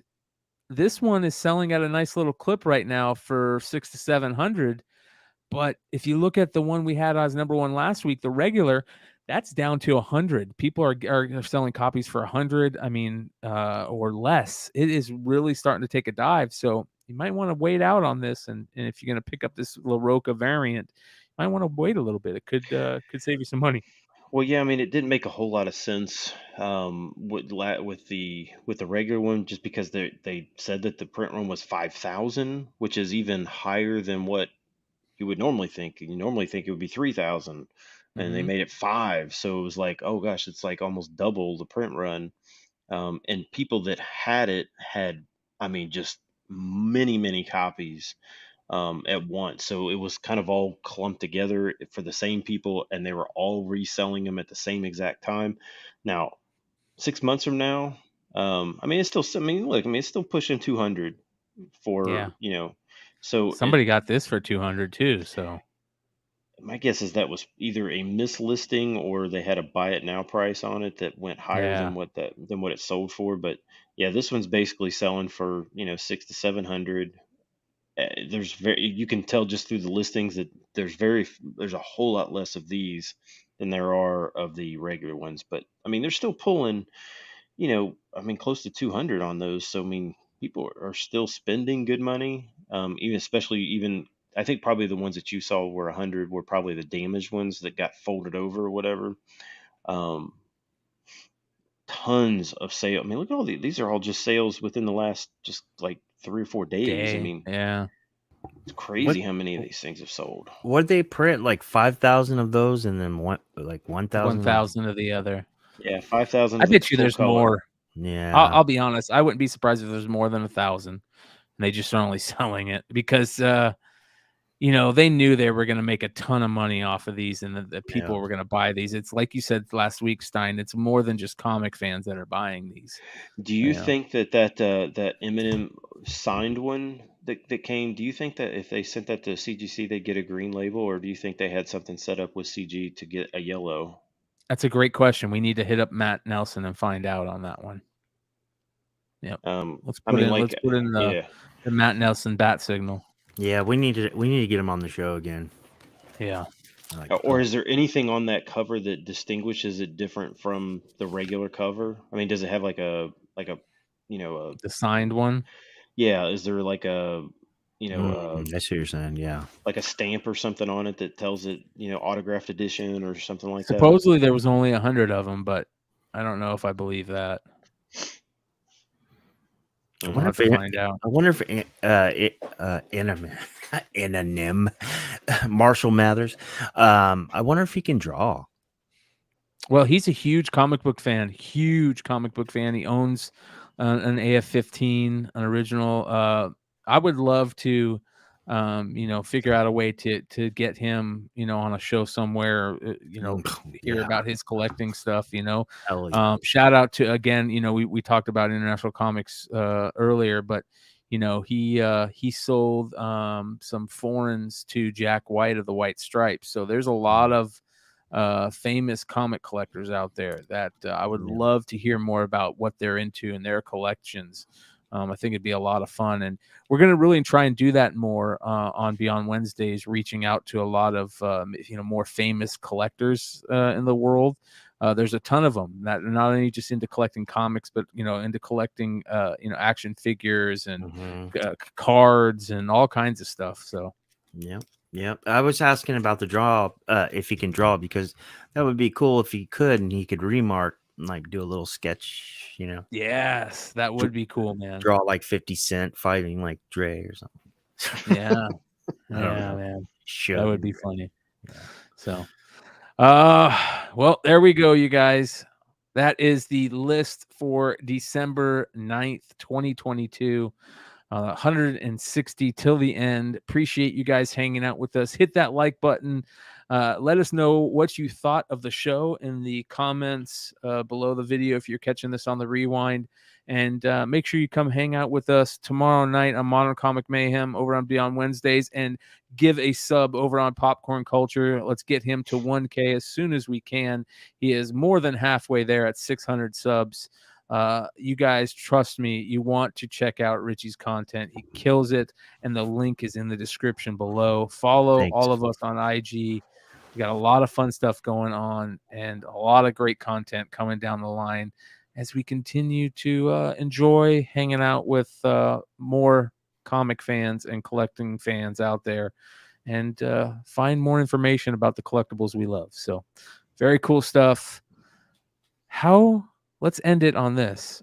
this one is selling at a nice little clip right now for 600 to 700. But if you look at the one we had as number one last week, the regular, that's down to 100. People are selling copies for 100. I mean, or less. It is really starting to take a dive. So you might want to wait out on this. And if you're going to pick up this LaRocca variant, you might want to wait a little bit. It could save you some money. Well, yeah, I mean, it didn't make a whole lot of sense with the regular one, just because they said that the print run was 5,000, which is even higher than what you would normally think. You normally think it would be 3,000, and they made it 5, so it was like, oh gosh, it's like almost double the print run. And people that had it had, I mean, just many copies at once. So it was kind of all clumped together for the same people, and they were all reselling them at the same exact time. Now, 6 months from now, I mean, it's still, I mean, look, I mean, it's still pushing 200 for, so Somebody got this for 200 too. So my guess is that was either a mislisting or they had a buy it now price on it that went higher than what it sold for. But yeah, this one's basically selling for, 600 to 700. You can tell just through the listings that there's a whole lot less of these than there are of the regular ones. But I mean, they're still pulling, I mean, close to 200 on those. So I mean, people are still spending good money. Even I think probably the ones that you saw were 100 were probably the damaged ones that got folded over or whatever. Tons of sale. I mean, look at all these are all just sales within the last just like 3 or 4 days. I mean, yeah, it's crazy how many of these things have sold. What did they print? Like 5,000 of those, and then 1,000. 1,000 of the other. Yeah, 5,000. I bet you there's more. Yeah, I'll be honest. I wouldn't be surprised if there's more than 1,000. And they just are only selling it because they knew they were going to make a ton of money off of these, and the people were going to buy these. It's like you said last week, Stein. It's more than just comic fans that are buying these. Do you think that Eminem signed one that came? Do you think that if they sent that to CGC, they'd get a green label, or do you think they had something set up with CG to get a yellow? That's a great question. We need to hit up Matt Nelson and find out on that one. Yep. Let's put in the Matt Nelson bat signal. Yeah, we need to get him on the show again. Yeah. Or is there anything on that cover that distinguishes it different from the regular cover? I mean, does it have like a the signed one? Yeah. Is there like a I see what you're saying. Yeah, like a stamp or something on it that tells it autographed edition or something like that? Supposedly there was only 100 of them, but I don't know if I believe that. We'll have to find out. I wonder if Eminem Marshall Mathers. I wonder if he can draw. Well, he's a huge comic book fan. He owns an AF-15, an original. I would love to, figure out a way to get him, on a show somewhere, hear about his collecting stuff, shout out to, again, we talked about International Comics earlier, but, he sold some foreigns to Jack White of the White Stripes. So there's a lot of famous comic collectors out there that I would love to hear more about what they're into and their collections. I think it'd be a lot of fun, and we're going to really try and do that more on Beyond Wednesdays, reaching out to a lot of more famous collectors in the world. There's a ton of them that are not only just into collecting comics, but into collecting action figures and cards and all kinds of stuff. So yeah. I was asking about the draw, if he can draw, because that would be cool if he could, and he could remark, like do a little sketch, Yes, that would be cool, man. Draw like 50 Cent fighting like Dre or something. Yeah, man. That would be funny. Yeah. So, well, there we go, you guys. That is the list for December 9th, 2022. 160 till the end. Appreciate you guys hanging out with us. Hit that like button. Let us know what you thought of the show in the comments below the video if you're catching this on the rewind. And make sure you come hang out with us tomorrow night on Modern Comic Mayhem over on Beyond Wednesdays, and give a sub over on Popcorn Culture. Let's get him to 1K as soon as we can. He is more than halfway there at 600 subs. You guys, trust me, you want to check out Richie's content. He kills it, and the link is in the description below. Follow all of us on IG. We got a lot of fun stuff going on and a lot of great content coming down the line as we continue to enjoy hanging out with more comic fans and collecting fans out there, and find more information about the collectibles we love. So very cool stuff. Let's end it on this.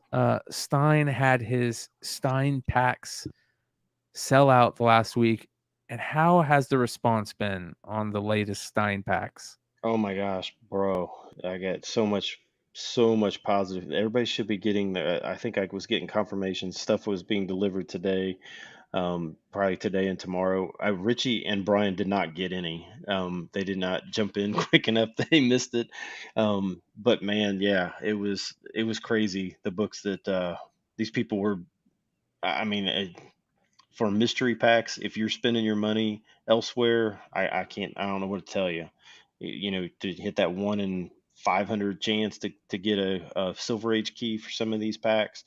Stein had his Stein packs sell out the last week. And how has the response been on the latest Stein packs? Oh my gosh, bro. I got so much positive. Everybody should be getting I think I was getting confirmation. Stuff was being delivered today. Probably today and tomorrow. Richie and Bryan did not get any. They did not jump in quick enough. They missed it. But man, yeah, it was crazy. The books that these people were. I mean, for mystery packs, if you're spending your money elsewhere, I don't know what to tell you. You know, to hit that 1 in 500 chance to get a Silver Age key for some of these packs,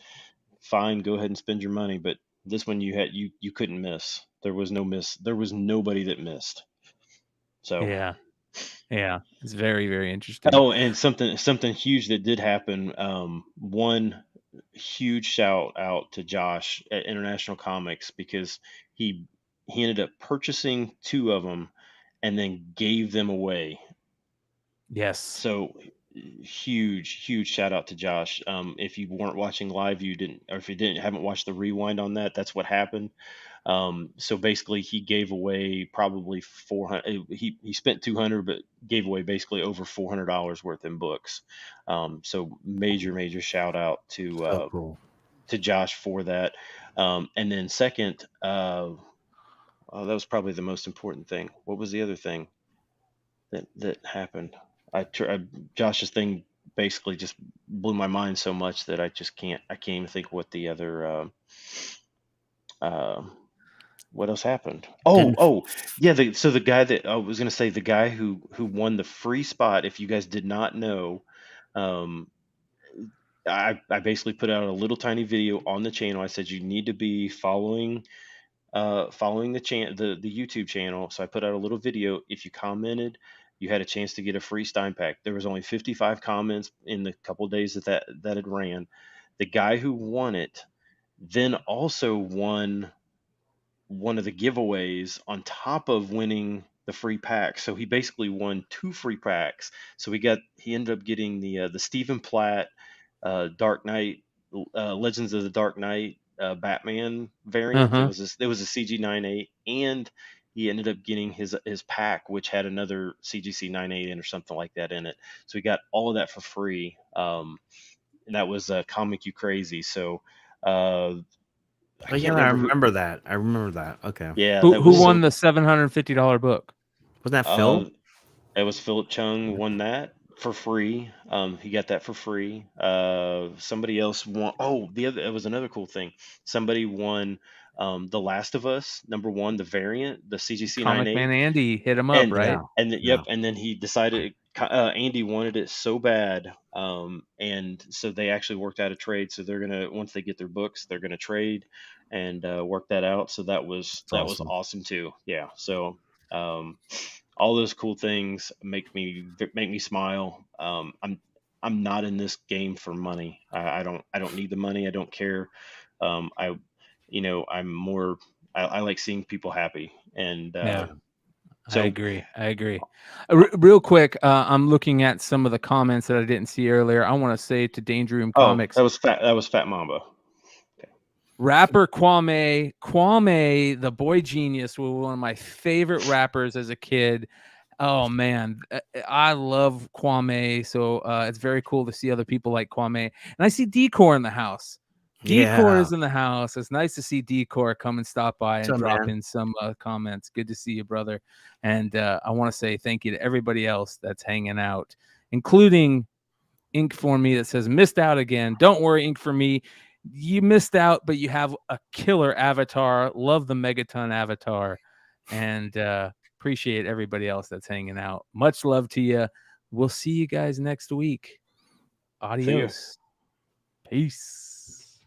fine, go ahead and spend your money. But this one you couldn't miss. There was no miss. There was nobody that missed. So yeah, it's very, very interesting. Oh, and something huge that did happen. One huge shout out to Josh at International Comics, because he ended up purchasing 2 of them and then gave them away. Yes. So huge shout out to Josh. If you weren't watching live, you didn't, or if you haven't watched the rewind on that, that's what happened. So basically he gave away probably 400. He spent 200, but gave away basically over $400 worth in books. So major shout out to Josh for that. And then second, that was probably the most important thing. What was the other thing that happened? Josh's thing basically just blew my mind so much that I can't even think what the other what else happened. Yeah, so the guy that I was going to say, the guy who won the free spot, if you guys did not know, I basically put out a little tiny video on the channel. I said you need to be following the YouTube channel. So I put out a little video. If you commented, you had a chance to get a free Stein pack. There was only 55 comments in the couple of days that it ran. The guy who won it then also won one of the giveaways on top of winning the free pack. So he basically won 2 free packs. So he ended up getting the Stephen Platt Dark Knight Legends of the Dark Knight Batman variant. It was a CG98, and he ended up getting his pack, which had another CGC 98 in or something like that in it. So he got all of that for free. And that was Comic You Crazy. So I remember that. Okay. Yeah. Who won the $750 book? Was that Phil? It was Philip Chung won that for free. He got that for free. Somebody else won. It was another cool thing. Somebody won The Last of Us #1, the variant, the CGC 98. Comic Man Andy hit him up, right? And then he decided Andy wanted it so bad, and so they actually worked out a trade. So they're gonna, once they get their books, they're gonna trade and work that out. So that was awesome too. Yeah. So all those cool things make me smile. I'm not in this game for money. I don't need the money. I don't care. I'm more. I like seeing people happy, and so I agree. Real quick, I'm looking at some of the comments that I didn't see earlier. I want to say to Danger Room Comics. That was Fat Mamba. Okay. Rapper Kwame, the boy genius, was one of my favorite rappers as a kid. Oh man, I love Kwame. So it's very cool to see other people like Kwame. And I see Decor in the house. Decor is in the house. It's nice to see Decor come and stop by and drop in some comments. Good to see you, brother. And I want to say thank you to everybody else that's hanging out, including Ink for Me that says missed out again. Don't worry, Ink for Me. you missed out, but you have a killer avatar. Love the Megaton avatar, and appreciate everybody else that's hanging out. Much love to you. We'll see you guys next week. Adios. Peace.